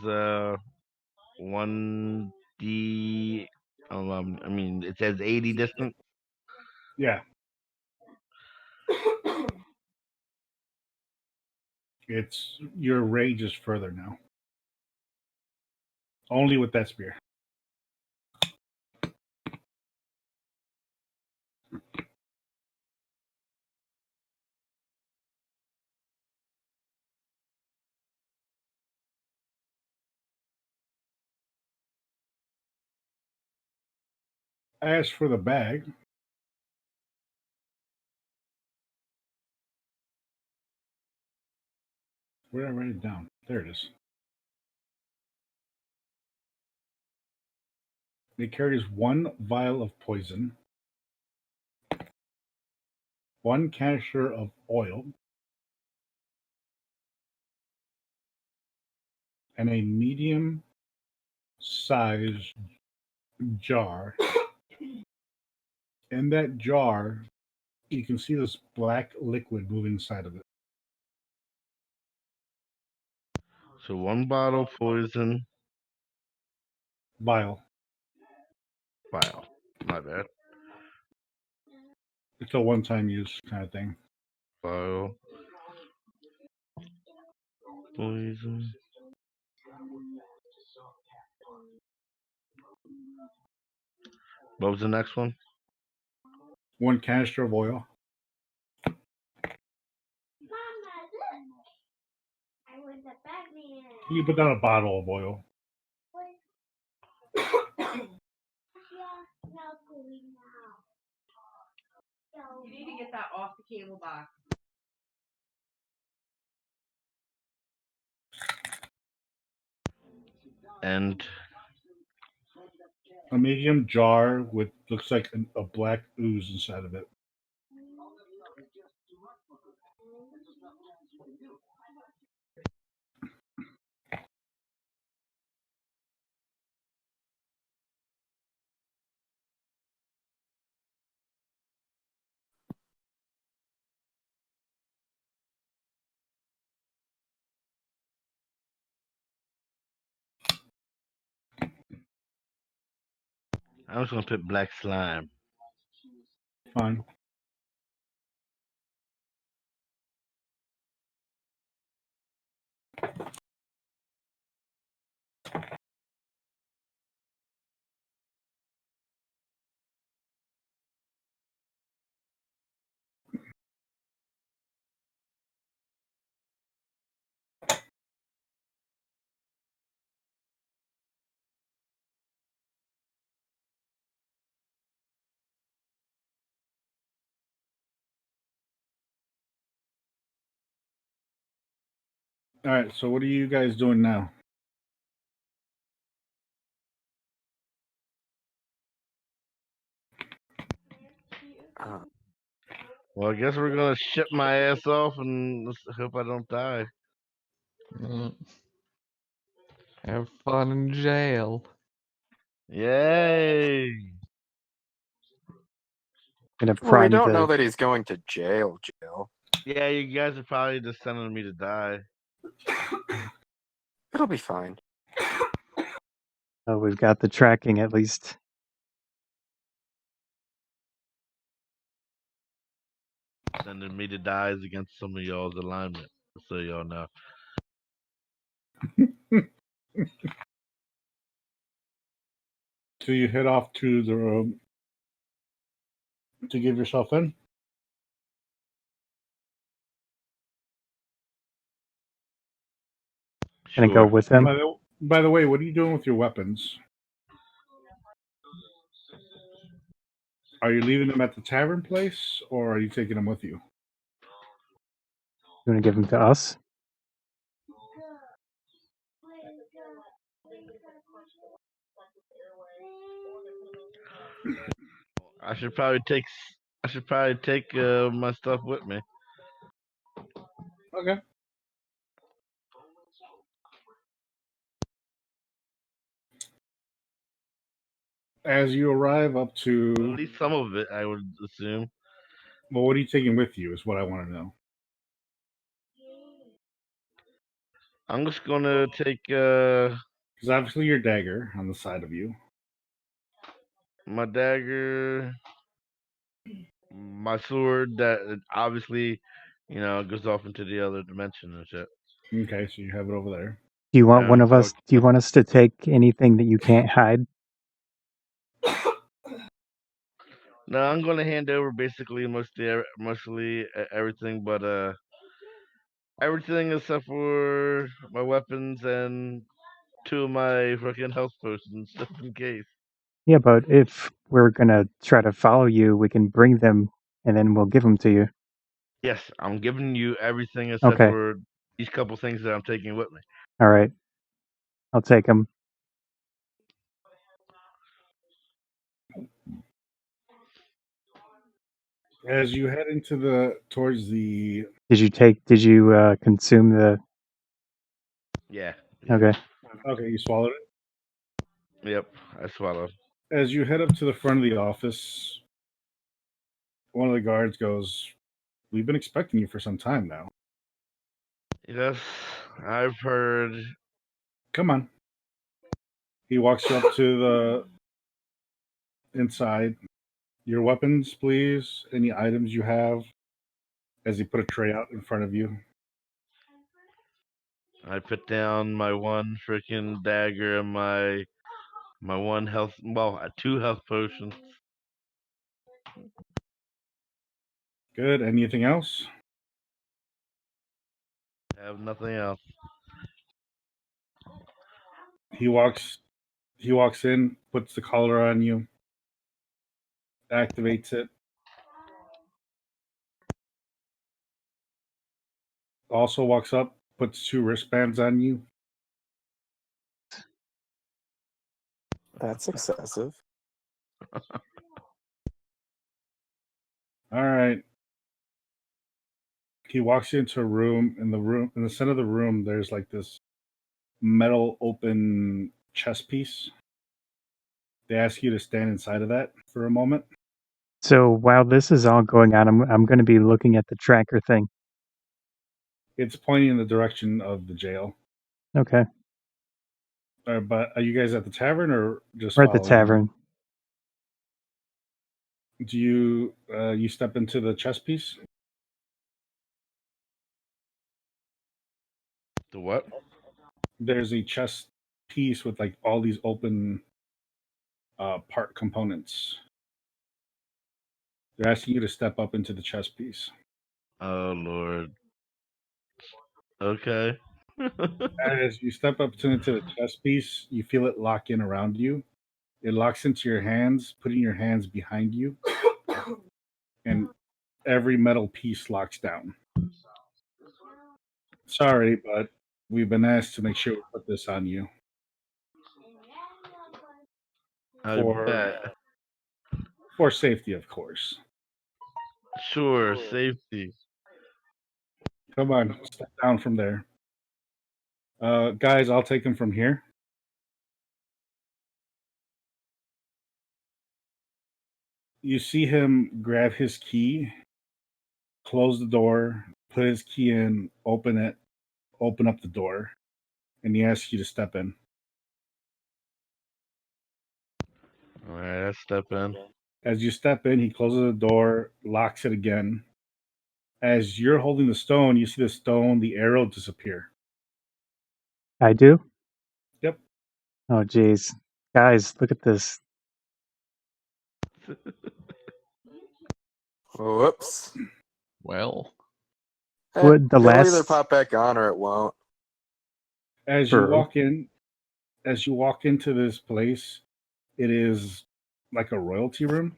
1d. I mean, it says 80 distance. Yeah. It's your range is further now. Only with that spear. As for the bag, where did I write it down? There it is. It carries 1 vial of poison, 1 canister of oil, and a medium-sized jar. In that jar, you can see this black liquid moving inside of it. So 1 bottle poison Vial. vial. My bad. It's a one-time use kind of thing. Vial. Poison. What was the next one? 1 canister of oil. You put down a bottle of oil. You need to get that off the cable box. And A medium jar with looks like a black ooze inside of it. I'm just gonna put black slime. Fine. All right. So what are you guys doing now? Well, I guess we're gonna ship my ass off and let's hope I don't die. Mm. Have fun in jail. Yay! Gonna Well, we prime don't know the. that he's going to jail. Yeah, you guys are probably just sending me to die. It'll be fine. Oh, we've got the tracking at least. Sending me to die is against some of y'all's alignment, so y'all know. So you head off to the room to give yourself in. Gonna go Sure. with him. By the way, what are you doing with your weapons? Are you leaving them at the tavern place, or are you taking them with you? You wanna give him to us? I should probably take my stuff with me. Okay. As you arrive up At to, least some of it, I would assume. well, what are you taking with you? Is what I want to know. I'm just gonna take Because obviously your dagger on the side of you. my dagger, my sword that obviously, goes off into the other dimension and shit. Okay, so you have it over there. Do you want one of So us? Do you want us to take anything that you can't hide? no, I'm gonna hand over basically mostly everything, but everything except for my weapons and two of my fucking health potions, just in case. Yeah, but if we're gonna try to follow you, we can bring them and then we'll give them to you. Yes, I'm giving you everything except Okay. for these couple things that I'm taking with me. All right. I'll take them. As you head into towards the. Did you consume the? Yeah. Okay. Okay, you swallowed it. Yep, I swallowed. As you head up to the front of the office, one of the guards goes, "We've been expecting you for some time now. Yes, I've heard. Come on." He walks you up to the inside. Your weapons, please. Any items you have. As he put a tray out in front of you. I put down my one freaking dagger and my one health. Well, two health potions. Good. Anything else? I have nothing else. He walks in, puts the collar on you, activates it. Also walks up, puts 2 wristbands on you. That's excessive. All right. He walks you into a room. In the center of the room, there's like this metal open chess piece. They ask you to stand inside of that for a moment. So while this is all going on, I'm going to be looking at the tracker thing. It's pointing in the direction of the jail. Okay. But are you guys at the tavern or just We're at the following? tavern. Do you you step into the chess piece? The what? There's a chess piece with like all these open part components. They're asking you to step up into the chess piece. Oh Lord. Okay. As you step up into the chess piece, you feel it lock in around you. It locks into your hands, putting your hands behind you, and every metal piece locks down. Sorry, but we've been asked to make sure we put this on you I for bet. for safety, of course. Sure, safety. Come on, step down from there. Guys, I'll take him from here. You see him grab his key, close the door, put his key in, open it, open up the door, and he asks you to step in. All right, let's step in. As you step in, he closes the door, locks it again. As you're holding the stone, you see the stone, the arrow disappear. I do? Yep. Oh, geez. Guys, look at this. Whoops. Well, What, the It'll last- either pop back on or it won't. As you True. walk into this place, it is like a royalty room.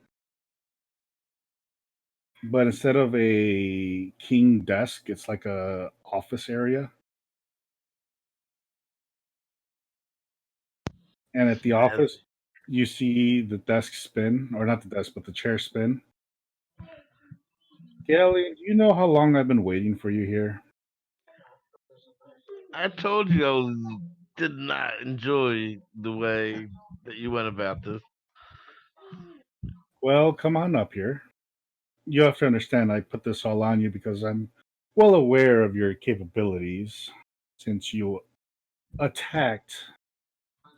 But instead of a king desk, it's like a office area. And at the office, you see the desk spin, or not the desk, but the chair spin. Ghaleon, do you know how long I've been waiting for you here? I told you did not enjoy the way that you went about this. Well, come on up here. You have to understand, I put this all on you because I'm well aware of your capabilities since you attacked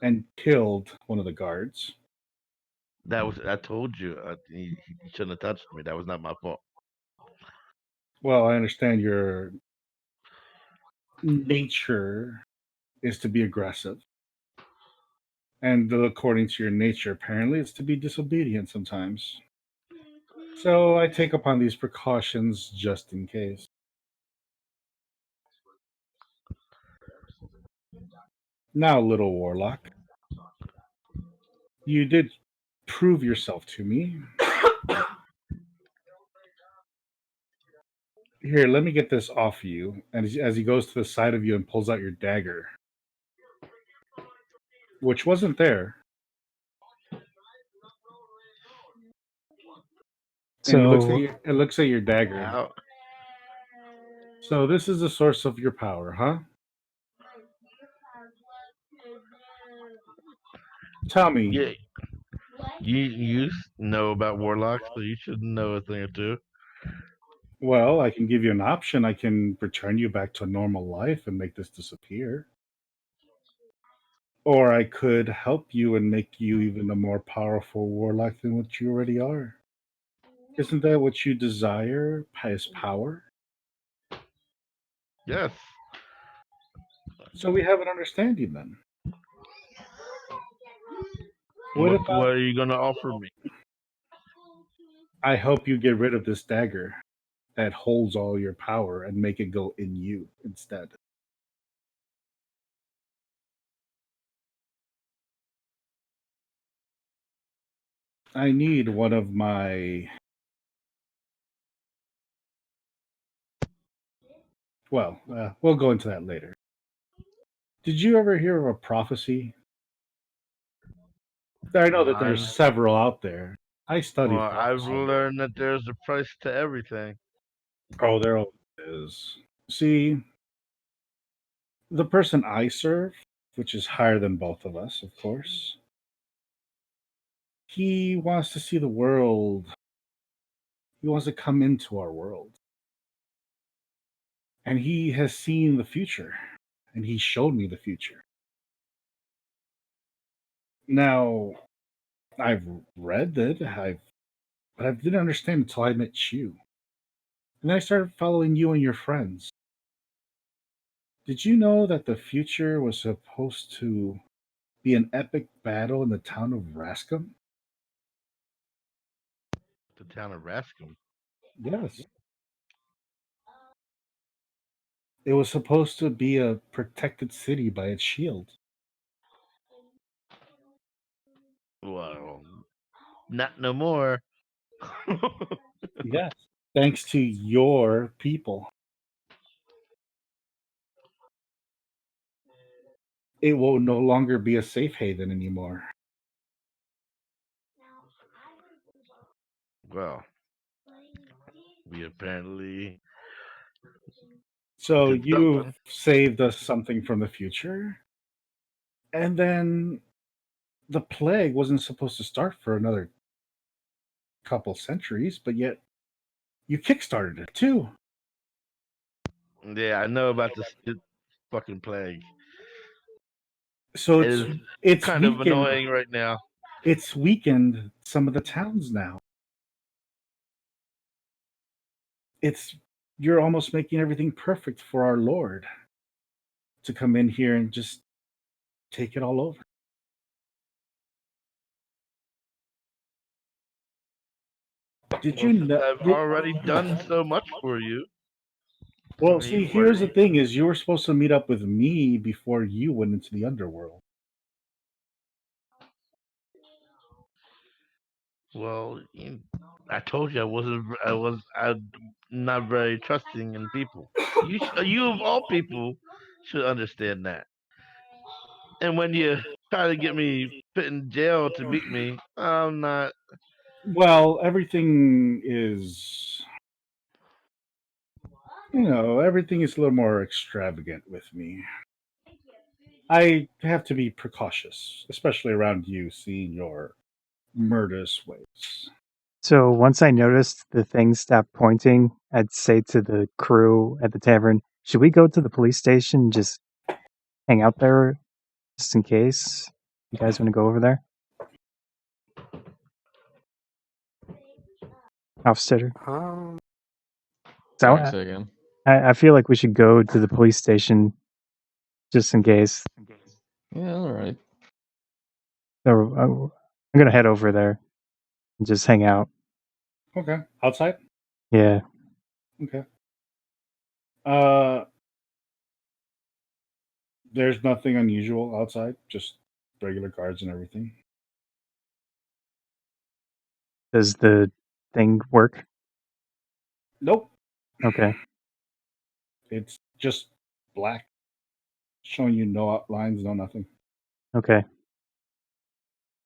and killed one of the guards. I told you. You shouldn't have touched me. That was not my fault. Well, I understand your nature is to be aggressive. And according to your nature, apparently, it's to be disobedient sometimes. So I take upon these precautions just in case. Now, little warlock, you did prove yourself to me. Here, let me get this off you. And as he goes to the side of you and pulls out your dagger, which wasn't there. And he So, looks at your dagger. Ow. So this is the source of your power, huh? Tell me. Yeah, you know about warlocks, so you should know a thing or two. Well, I can give you an option. I can return you back to a normal life and make this disappear. Or I could help you and make you even a more powerful warlock than what you already are. Isn't that what you desire? Is power? Yes. So we have an understanding then. What are you gonna offer me? I help you get rid of this dagger that holds all your power and make it go in you instead. I need one of my. Well, we'll go into that later. Did you ever hear of a prophecy? I know that there's I'm, several out there. I study well, I've prophecy. learned that there's a price to everything. Oh, there always is. See, the person I serve, which is higher than both of us, of course, he wants to see the world. He wants to come into our world. And he has seen the future. And he showed me the future. Now, I've read it, but I didn't understand until I met you. And then I started following you and your friends. Did you know that the future was supposed to be an epic battle in the town of Rascom? The town of Rascom. Yes. It was supposed to be a protected city by its shield. Well, not no more. Yes. Thanks to your people. It will no longer be a safe haven anymore. Well, we apparently So did you've something. saved us something from the future, and then the plague wasn't supposed to start for another couple centuries, but yet you kickstarted it too. Yeah, I know about this fucking plague. So It is it's kind of weakened annoying right now. it's weakened some of the towns now. It's You're almost making everything perfect for our Lord to come in here and just take it all over. Did Well, you since know? I've already done so much for you, I Well, see, mean, here's the thing: is you were supposed to meet up with me before you went into the underworld. well, I told you I wasn't. I'm not very trusting in people. You of all people should understand that. And when you try to get me put in jail to beat me, I'm not. Well, everything is a little more extravagant with me. I have to be precautious, especially around you, seeing your murderous ways. So once I noticed the thing stopped pointing, I'd say to the crew at the tavern, should we go to the police station and just hang out there just in case? You guys want to go over there? Officer? Um, So Sorry, say again. I feel like we should go to the police station just in case. Yeah, all right. So I'm going to head over there and just hang out. Okay, outside. Yeah. Okay. Uh, there's nothing unusual outside. Just regular guards and everything. Does the thing work? Nope. Okay. It's just black, showing you no outlines, no nothing. Okay.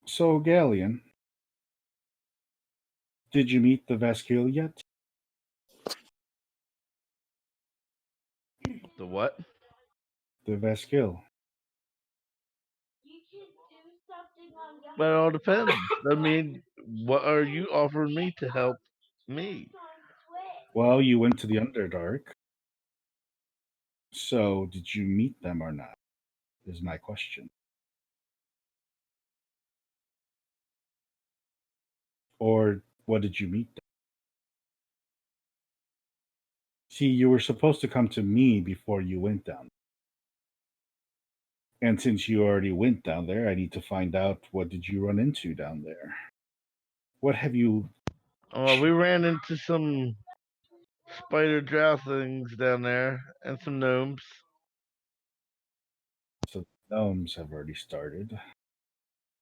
So, Ghaleon, did you meet the Vasquille yet? The what? The Vasquille. But it all depends. I mean, what are you offering me to help me? Well, you went to the Underdark. So, did you meet them or not? Is my question. Or what did you meet them? See, you were supposed to come to me before you went down. And since you already went down there, I need to find out what did you run into down there? What have you We ran into some spider drow things down there and some gnomes. So the gnomes have already started.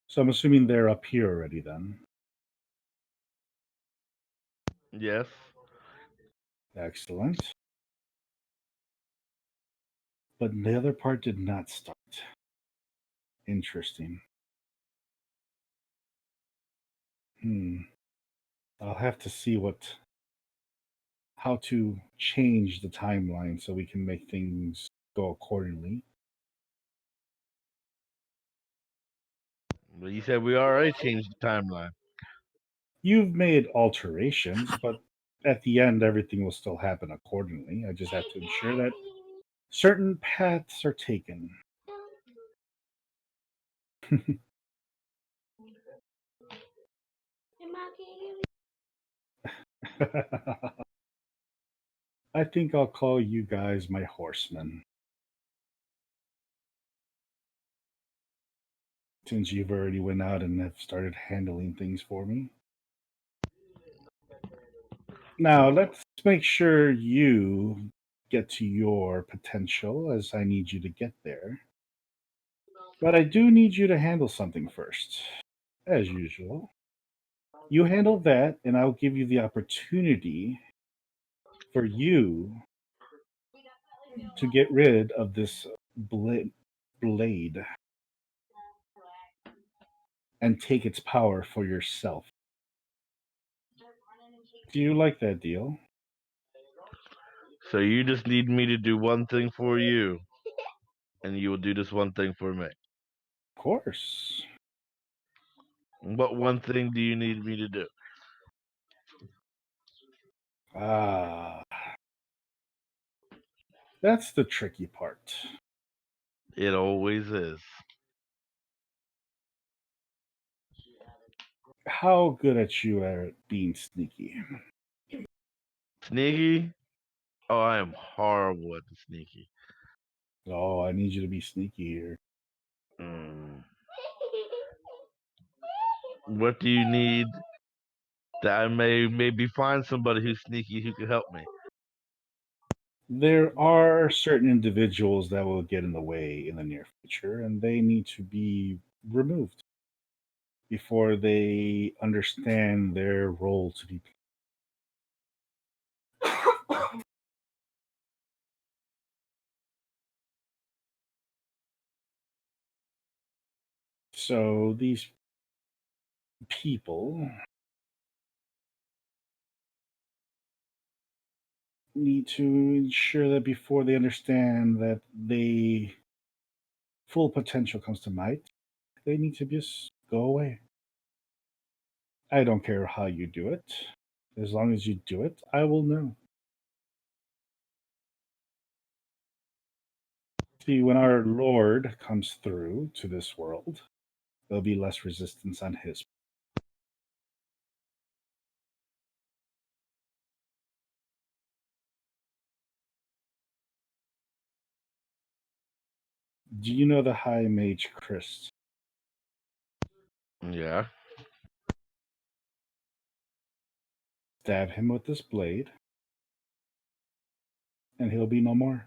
So I'm assuming they're up here already then. Yes. Excellent. But the other part did not start. Interesting. I'll have to see how to change the timeline so we can make things go accordingly. Well, you said we already changed the timeline. You've made alterations, but at the end, everything will still happen accordingly. I just have to ensure that certain paths are taken. I think I'll call you guys my horsemen. Since you've already went out and have started handling things for me. Now, let's make sure you get to your potential, as I need you to get there. But I do need you to handle something first, as usual. You handle that, and I'll give you the opportunity for you to get rid of this blade and take its power for yourself. Do you like that deal? So you just need me to do one thing for you, and you will do this one thing for me. Of course. What one thing do you need me to do? Ah, that's the tricky part. It always is. How good at you at being sneaky? Sneaky? Oh, I am horrible at the sneaky. Oh, I need you to be sneaky here. Mm. What do you need that I may maybe find somebody who's sneaky who can help me? There are certain individuals that will get in the way in the near future, and they need to be removed before they understand their role to be. So these people need to ensure that before they understand that they full potential comes to might, they need to just go away. I don't care how you do it. As long as you do it, I will know. See, when our Lord comes through to this world, there'll be less resistance on his. Do you know the High Mage Chris? Yeah. Stab him with this blade, and he'll be no more.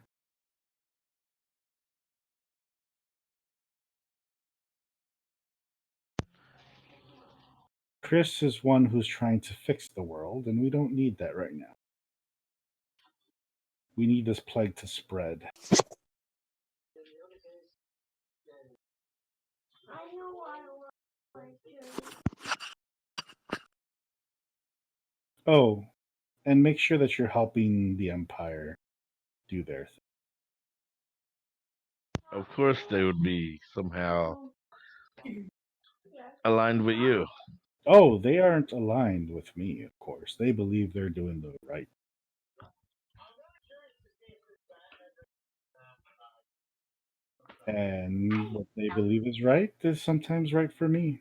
Chris is one who's trying to fix the world, and we don't need that right now. We need this plague to spread. Oh, and make sure that you're helping the Empire do their thing. Of course they would be somehow aligned with you. Oh, they aren't aligned with me, of course. They believe they're doing the right. And what they believe is right is sometimes right for me.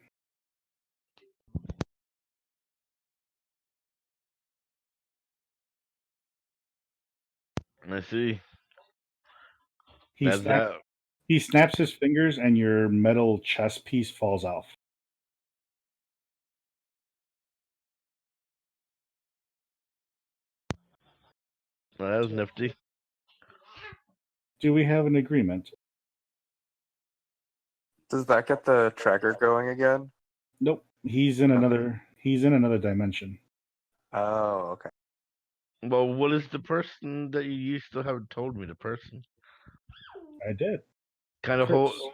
I see. He That's snaps that. he snaps his fingers and your metal chest piece falls off. That was nifty. Do we have an agreement? Does that get the tracker going again? Nope. He's in another dimension. Oh, okay. Well, what is the person that you still haven't told me? The person I did. kind of Chris. whole.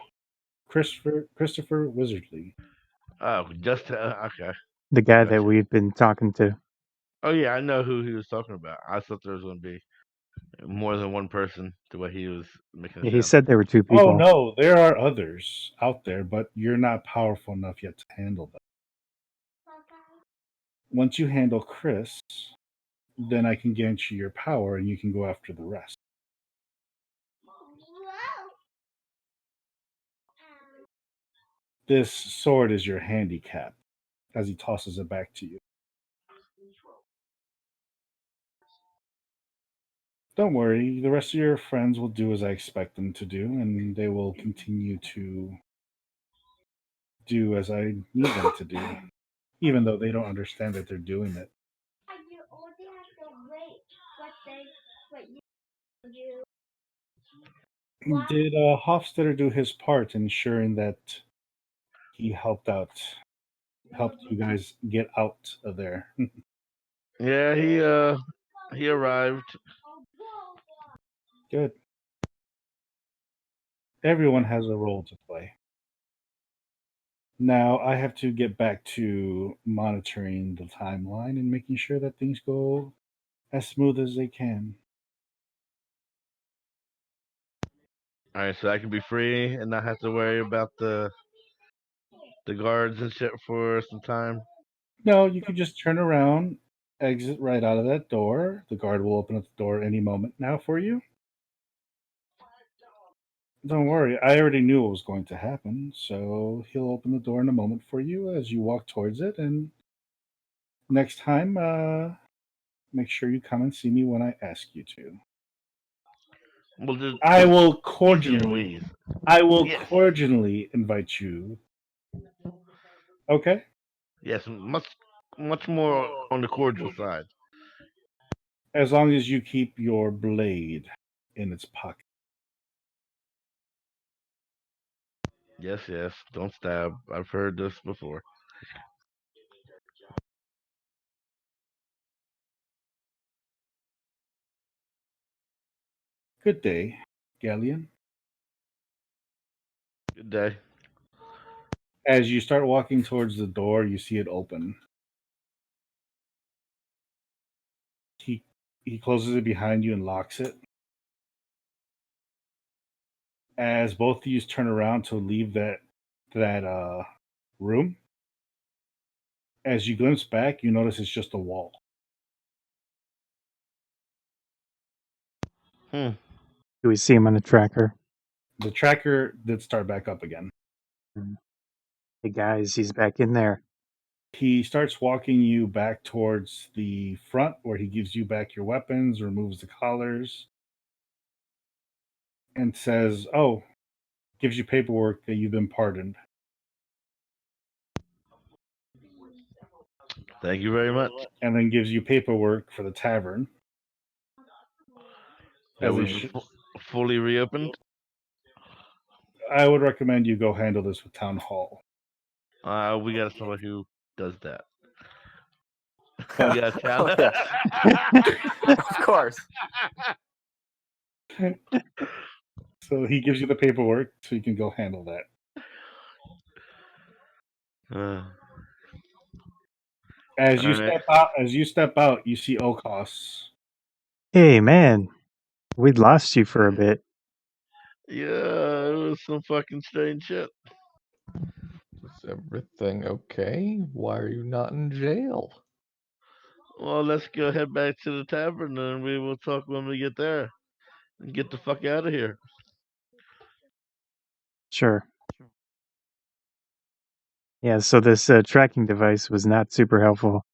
Christopher Wizardly. Oh, just okay. The guy that Gotcha. we've been talking to. Oh yeah, I know who he was talking about. I thought there was going to be more than one person. The way he was making it Yeah, he sound. said there were 2 Oh people. no, there are others out there, but you're not powerful enough yet to handle them. Once you handle Chris, then I can grant you your power and you can go after the rest. This sword is your handicap, as he tosses it back to you. Don't worry, the rest of your friends will do as I expect them to do, and they will continue to do as I need them to do, even though they don't understand that they're doing it. Did Hofstadter do his part, ensuring that he helped you guys get out of there? Yeah, he arrived. Good. Everyone has a role to play. Now I have to get back to monitoring the timeline and making sure that things go as smooth as they can. All right, so I can be free and not have to worry about the guards and shit for some time. No, you could just turn around, exit right out of that door. The guard will open up the door any moment now for you. Don't worry, I already knew what was going to happen, so he'll open the door in a moment for you as you walk towards it. And next time, make sure you come and see me when I ask you to. Well, just I will easier, cordially, Louise. Yes, cordially invite you. Okay, yes, much more on the cordial side. as long as you keep your blade in its pocket. Yes, yes. Don't stab. I've heard this before. Good day, Ghaleon. Good day. As you start walking towards the door, you see it open. He closes it behind you and locks it. As both of you turn around to leave that room, as you glimpse back, you notice it's just a wall. Hmm. Do we see him on the tracker? The tracker did start back up again. Hey guys, he's back in there. He starts walking you back towards the front where he gives you back your weapons, removes the collars, and says, "Oh," gives you paperwork that you've been pardoned. Thank you very much. And then gives you paperwork for the tavern. Have As we they sh- fully reopened? I would recommend you go handle this with Town Hall. We got somebody who does that. We got a Oh, challenge. yeah. Of course. So he gives you the paperwork so you can go handle that. As you step out, you see O'Koss. Hey man, we'd lost you for a bit. Yeah, it was some fucking strange shit. Is everything okay? Why are you not in jail? Well, let's go head back to the tavern and we will talk when we get there. And get the fuck out of here. Sure. Yeah, so this tracking device was not super helpful.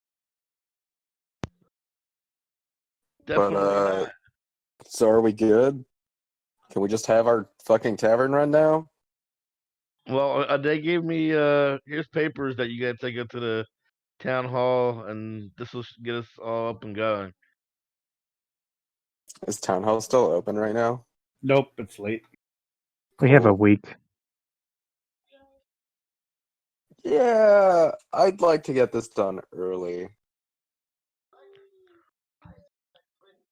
Definitely But, not. so are we good? Can we just have our fucking tavern run now? Well, they gave me here's papers that you gotta take up to the town hall, and this will get us all up and going. Is Town Hall still open right now? Nope, it's late. We have a Cool. week. Yeah, I'd like to get this done early.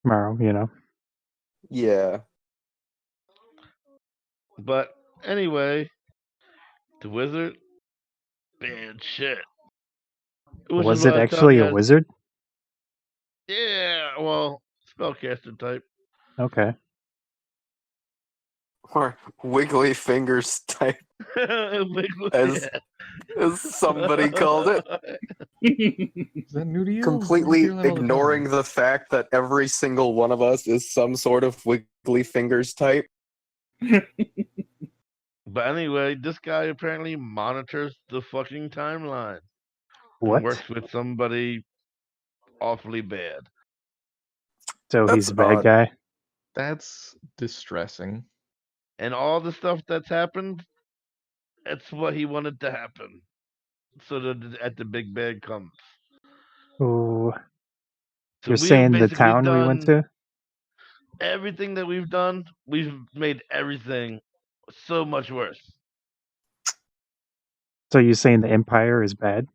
tomorrow, you know. Yeah. But anyway, the wizard, bad shit. Which is Was what it I was telling actually you. a wizard? Yeah, well, spellcaster type. Okay. Or wiggly fingers type, as somebody called it. Is that new to you? I Completely hear that all the time. ignoring the fact that every single one of us is some sort of wiggly fingers type. But anyway, this guy apparently monitors the fucking timeline and What? works with somebody awfully bad. So he's That's a bad odd. guy? That's distressing. And all the stuff that's happened, it's what he wanted to happen. So that at the big bad comes. Ooh. So You're we've saying the basically town we went done to? everything that we've done. We've made everything so much worse. So you're saying the Empire is bad?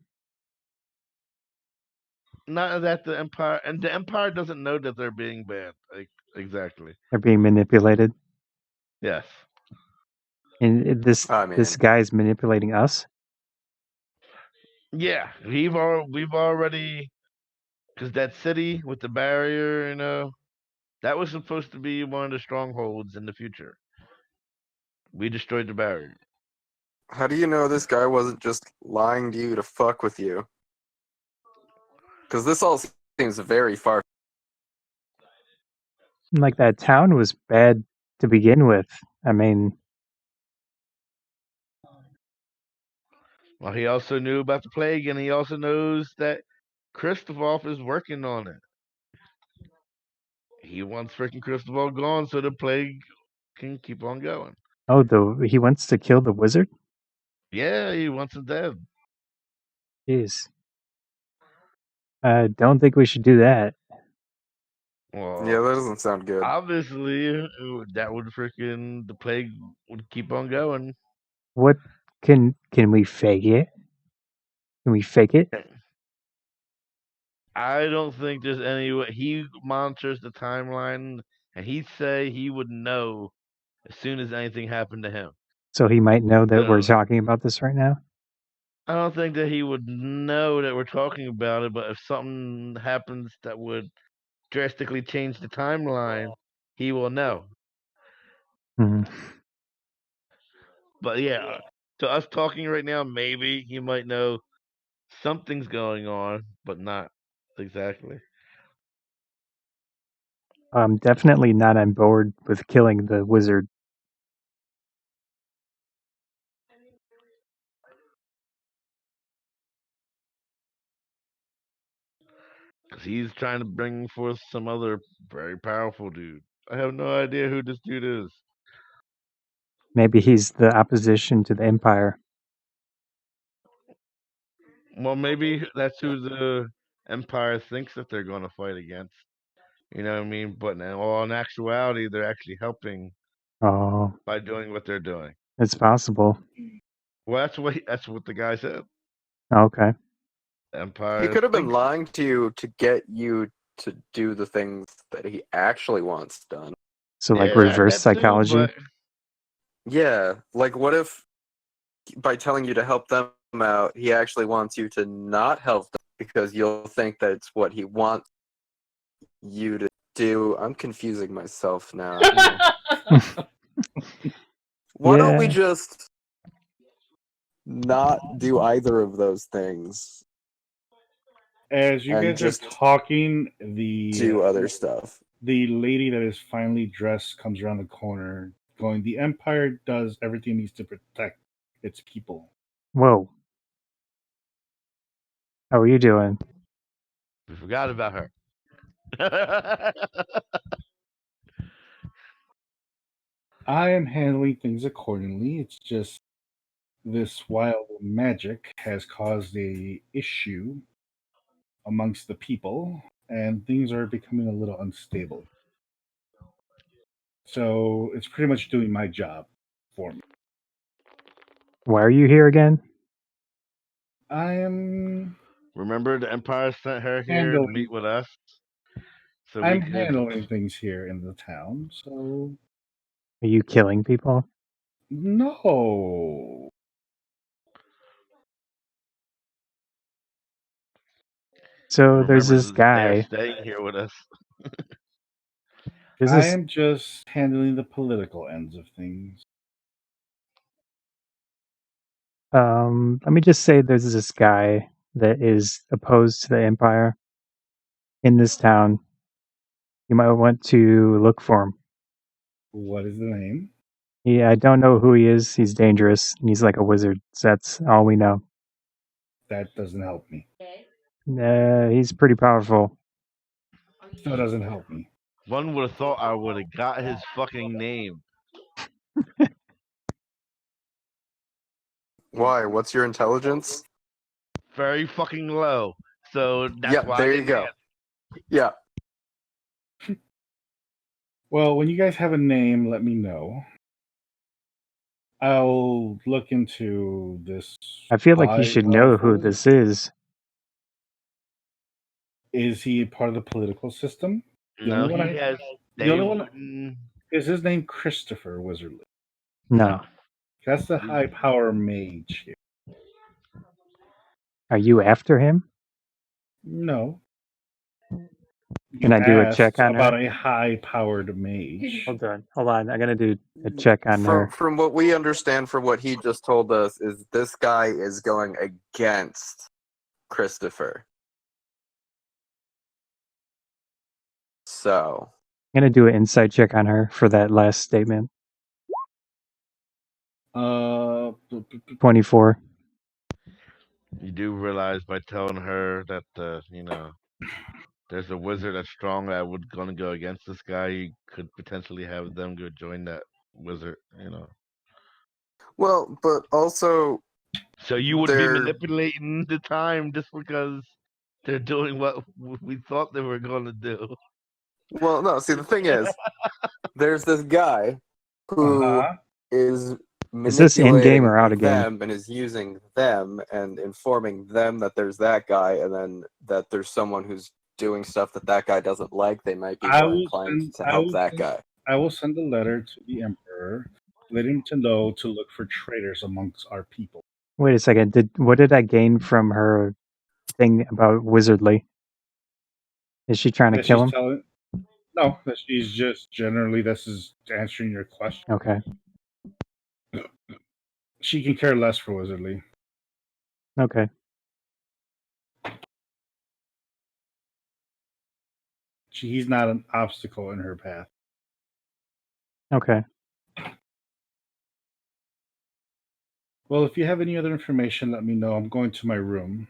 Not that the Empire, and the Empire doesn't know that they're being banned. Like, exactly. They're being manipulated? Yes. And this I mean, this guy's manipulating us? Yeah, we've already, because that city with the barrier, that was supposed to be one of the strongholds in the future. We destroyed the barrier. how do you know this guy wasn't just lying to you to fuck with you? Because this all seems very far. Like, that town was bad to begin with. I mean, Well, he also knew about the plague, and he also knows that Christoph is working on it. He wants freaking Christoph gone so the plague can keep on going. he wants to kill the wizard? Yeah, he wants him dead. Jeez. I don't think we should do that. Well, Yeah, that doesn't sound good. obviously, that would the plague would keep on going. What can we fake it? Can we fake it? I don't think there's any way. He monitors the timeline, and he'd say he would know as soon as anything happened to him. So he might know that we're So talking about this right now? I don't think that he would know that we're talking about it, but if something happens that would drastically change the timeline, he will know. Hmm. But yeah, to us talking right now, maybe he might know something's going on, but not exactly. I'm definitely not on board with killing the wizard. Because he's trying to bring forth some other very powerful dude. I have no idea who this dude is. Maybe he's the opposition to the Empire. Well, maybe that's who the Empire thinks that they're going to fight against. You know what I mean? But in actuality, they're actually helping Oh, by doing what they're doing. it's possible. Well, that's what the guy said. Okay. Empire. He could have been thinks- lying to you to get you to do the things that he actually wants done. So, like, Yeah, reverse that too, psychology? but Yeah, like what if by telling you to help them out, he actually wants you to not help them because you'll think that it's what he wants you to do. I'm confusing myself now. Why don't we Yeah. just not do either of those things As you and guys are just talking, do other stuff? the lady that is finally dressed comes around the corner, going, "The Empire does everything it needs to protect its people." Whoa. How are you doing? we forgot about her. I am handling things accordingly. It's just this wild magic has caused a issue amongst the people, and things are becoming a little unstable. So it's pretty much doing my job for me. Why are you here again? I am Remember, the Empire sent her here to handling. meet with us. So I'm we could. handling things here in the town, so Are you killing people? no. So there's Remember, this they're guy. staying here with us. There's I this. am just handling the political ends of things. Let me just say there's this guy that is opposed to the Empire in this town. You might want to look for him. What is the name? I don't know who he is. He's dangerous. And he's like a wizard. So that's all we know. That doesn't help me. He's pretty powerful. Still doesn't help me. One would have thought I would have got his fucking name. Why? What's your intelligence? Very fucking low. So that's Yeah, why there I you didn't go. answer. Yeah. Well, when you guys have a name, let me know. I'll look into this. I feel like you high should know who level- this is. Is he part of the political system? The No, only one he I- has. the They only one- wouldn't. Is his name Christopher Wizardly? No. That's the high power mage here. Are you after him? No. Can You I do a asked check on about her? a high powered mage. Hold on. I'm gonna do a check on her. From what we understand from what he just told us is this guy is going against Christopher. So I'm gonna do an insight check on her for that last statement. 24. You do realize by telling her that there's a wizard that's strong that would gonna go against this guy, you could potentially have them go join that wizard. well, but also So you would be They're- manipulating the time just because they're doing what we thought they were gonna do. well, no, see the thing is there's this guy who Uh-huh. is Is this in-game or manipulating out of game? them and is using them and informing them that there's that guy and then that there's someone who's doing stuff that guy doesn't like. They might be I more will inclined send- to I help will that send- guy. I will send a letter to the Emperor, letting him to know to look for traitors amongst our people. Wait a second. What did I gain from her thing about wizardly? Is she trying to That kill she's him? No, that she's just generally this is answering your question. Okay. She can care less for Wizardly. Okay. He's not an obstacle in her path. Okay. Well, if you have any other information, let me know. I'm going to my room.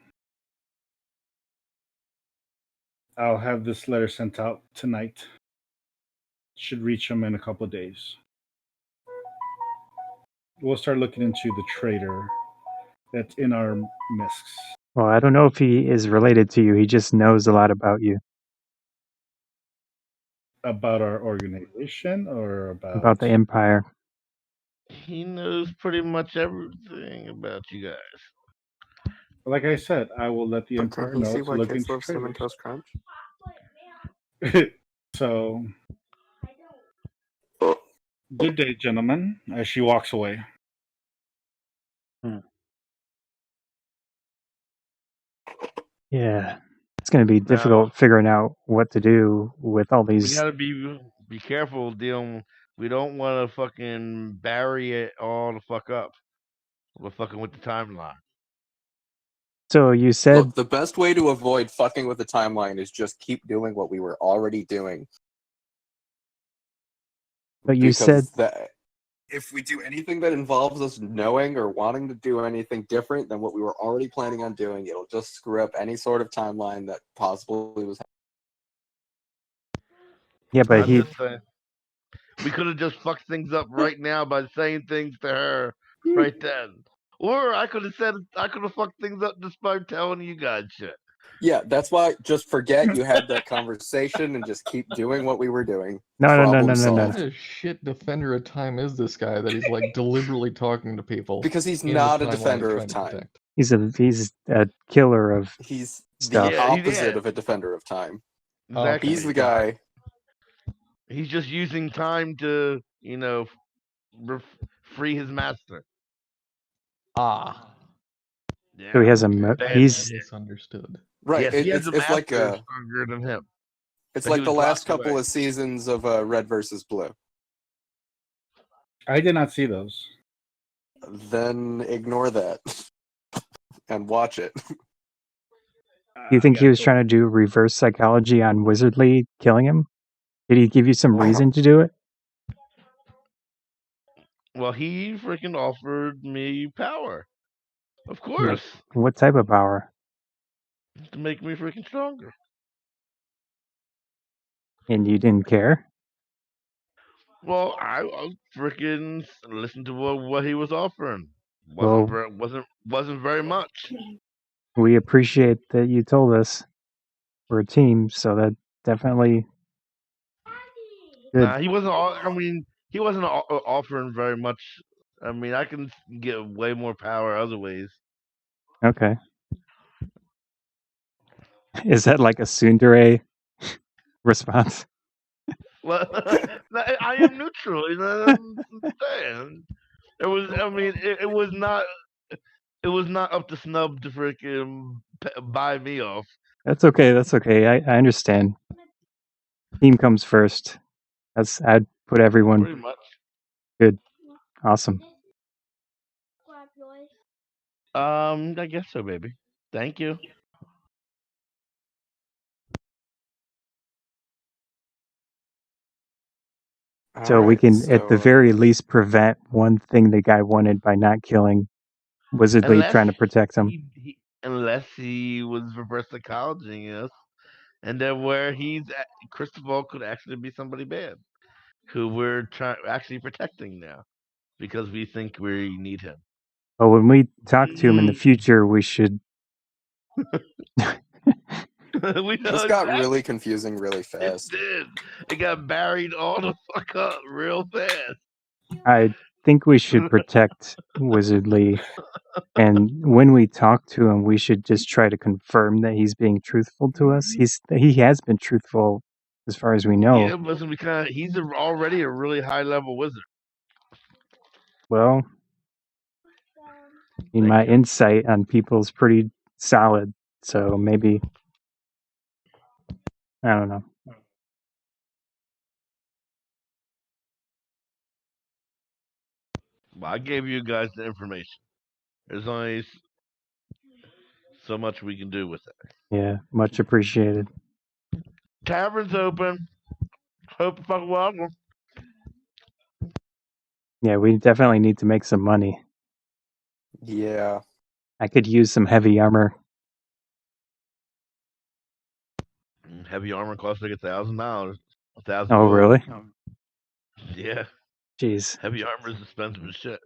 I'll have this letter sent out tonight. Should reach him in a couple of days. We'll start looking into the traitor that's in our midst. Well, I don't know if he is related to you. He just knows a lot about you, About our organization or about the Empire. He knows pretty much everything about you guys. Like I said, I will let the But Emperor can he know see to why look kids into love Cinnamon traitors. Toast Crunch? So, good day, gentlemen, as she walks away. Yeah. It's going to be difficult figuring out what to do with all We these. gotta be careful dealing. We don't want to fucking bury it all the fuck up. We're fucking with the timeline. So you said, Look, the best way to avoid fucking with the timeline is just keep doing what we were already doing. but you said, that if we do anything that involves us knowing or wanting to do anything different than what we were already planning on doing, it'll just screw up any sort of timeline that possibly was. yeah, but I'm he, just saying. We could have just fucked things up right now by saying things to her right then. Or I could have fucked things up just by telling you guys shit. Yeah, that's why just forget you had that conversation and just keep doing what we were doing. no. Problem What solved. kind of shit defender of time is this guy that he's like deliberately talking to people? Because he's in the not a timeline defender they're of trying to time. protect? he's a killer of He's Stuff. the Yeah, he opposite did. of a defender of time. Exactly. He's the guy. He's just using time to, free his master. Ah, Yeah. So he has a Bad he's shit. misunderstood. Right. Yes, he has a It's like master stronger than him. it's but he like the was last locked couple away. of seasons of Red versus Blue. I did not see those. Then ignore that and watch it. Do you think he was to trying to do reverse psychology on Wizardly killing him? Did he give you some reason to do it? Well, he freaking offered me power. Of Like, course. what type of power? To make me freaking stronger. And you didn't care? Well, I freaking listened to what he was offering. Well- Wasn't very much. We appreciate that you told us. We're a team, so that definitely good. Nah, he wasn't. He wasn't offering very much. I mean, I can get way more power other ways. Okay. Is that like a tsundere response? Well, I am neutral. You know what I'm saying? It was. I mean, it was not. It was not up to snub to freaking buy me off. That's okay. That's okay. I understand. Team comes first. I'd put everyone Pretty much. good. Awesome. I guess so, baby. Thank you. So we Alright, can, at the very least, prevent one thing the guy wanted by not killing Wizardly, Unless trying to protect him. unless he was reverse psychologying us, and then where he's at, Cristobal could actually be somebody bad, who we're actually protecting now, because we think we need him. But when we talk to him in the future, we should. this got really confusing really It fast. did. It got buried all the fuck up real fast. I think we should protect Wizardly, and when we talk to him, we should just try to confirm that he's being truthful to us. He has been truthful, as far as we know. Yeah, but because he's already a really high level wizard. Well, Thank my you. insight on people is pretty solid, so maybe I don't know. Well, I gave you guys the information. There's only so much we can do with it. Yeah, much appreciated. Tavern's open. Hope the fuck welcome. Yeah, we definitely need to make some money. Yeah. I could use some heavy armor. Heavy armor costs like $1,000. $1,000. Oh, really? Yeah. Jeez. Heavy armor is expensive as shit.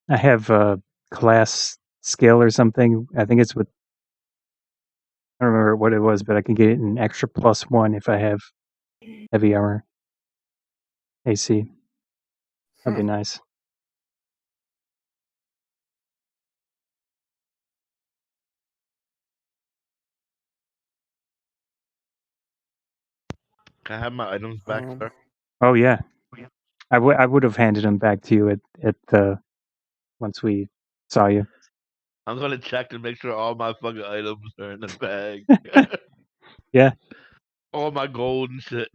I have a class skill or something. I think it's with. I don't remember what it was, but I can get it an extra +1 if I have heavy armor. AC. That'd be nice. Can I have my items back, sir? Oh yeah, I would have handed them back to you at the once we saw you. I'm gonna check to make sure all my fucking items are in the bag. Yeah. All my gold and shit.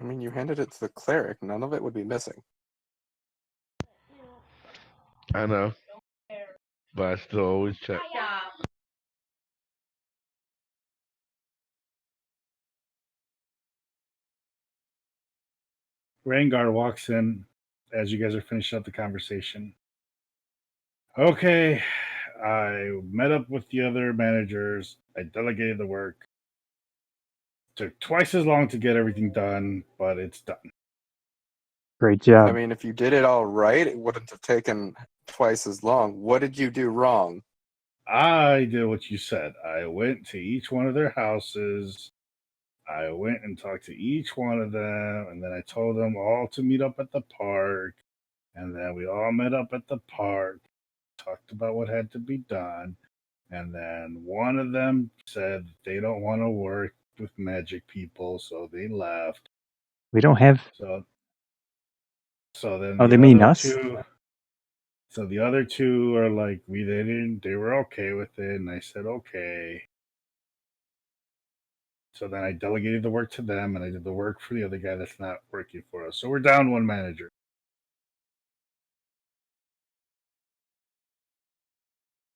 I mean, you handed it to the cleric. None of it would be missing. I know. But I still always check. Rangar walks in as you guys are finishing up the conversation. Okay, I met up with the other managers. I delegated the work. Took twice as long to get everything done, but it's done. Great job. I mean, if you did it all right, it wouldn't have taken twice as long. What did you do wrong? I did what you said. I went to each one of their houses. I went and talked to each one of them, and then I told them all to meet up at the park. And then we all met up at the park, talked about what had to be done. And then one of them said they don't want to work with magic people, so they left. We don't have. So then Oh, the they mean other us? two. So the other two are like, they were okay with it, and I said okay. So then I delegated the work to them, and I did the work for the other guy that's not working for us. So we're down one manager.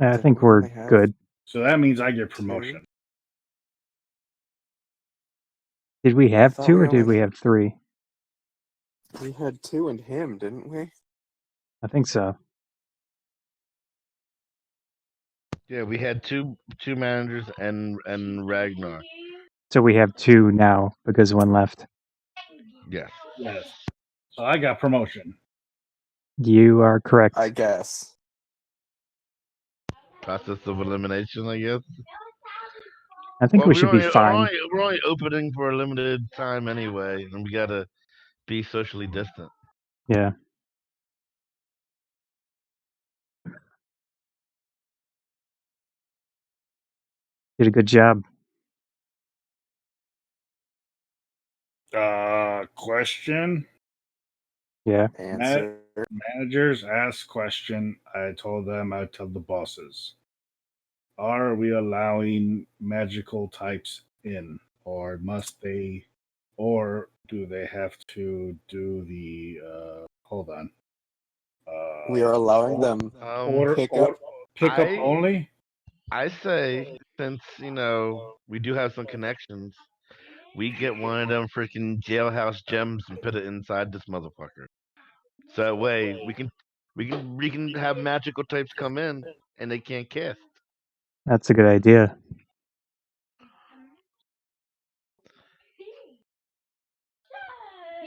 I Did think we we're only have good. So that means I get 2? promotion. Did we have thought 2 we or did only- we have 3? We had 2 and him, didn't we? I think so. Yeah, we had two managers and Ragnar. So we have 2 now because one left. Yes. Yes. So I got promotion. You are correct. I guess. Process of elimination, I guess. I think we should be fine. We're only opening for a limited time anyway, and we gotta be socially distant. Yeah. Did a good job. Question. Yeah. Answer. Managers asked question. I told them I'd tell the bosses. Are we allowing magical types in, or must they, or do they have to do the? Hold on. We are allowing them pick up. Pick up only. I say, since we do have some connections, we get one of them freaking jailhouse gems and put it inside this motherfucker. So that way we can have magical types come in and they can't cast. That's a good idea.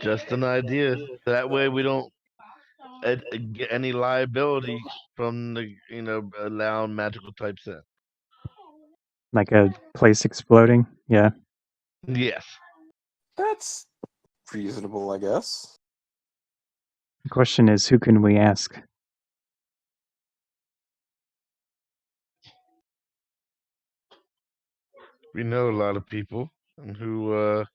Just an idea. That way we don't get any liability from the allowing magical types in. Like a place exploding. Yeah. Yes. That's reasonable, I guess. The question is, who can we ask? We know a lot of people who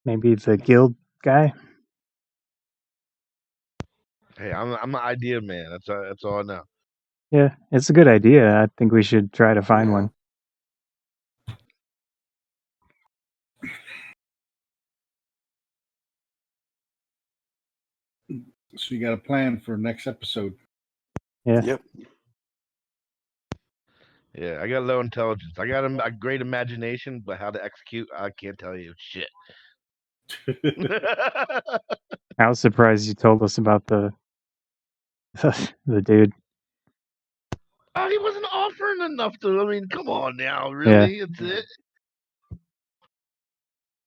Maybe the guild guy? hey, I'm an idea man. That's all I know. Yeah, it's a good idea. I think we should try to find one. So you got a plan for next episode? Yeah. Yep. Yeah, I got low intelligence. I got a great imagination, but how to execute, I can't tell you shit. I was surprised you told us about the the dude. Oh, he wasn't offering enough to. I mean, come on now, really? It's it.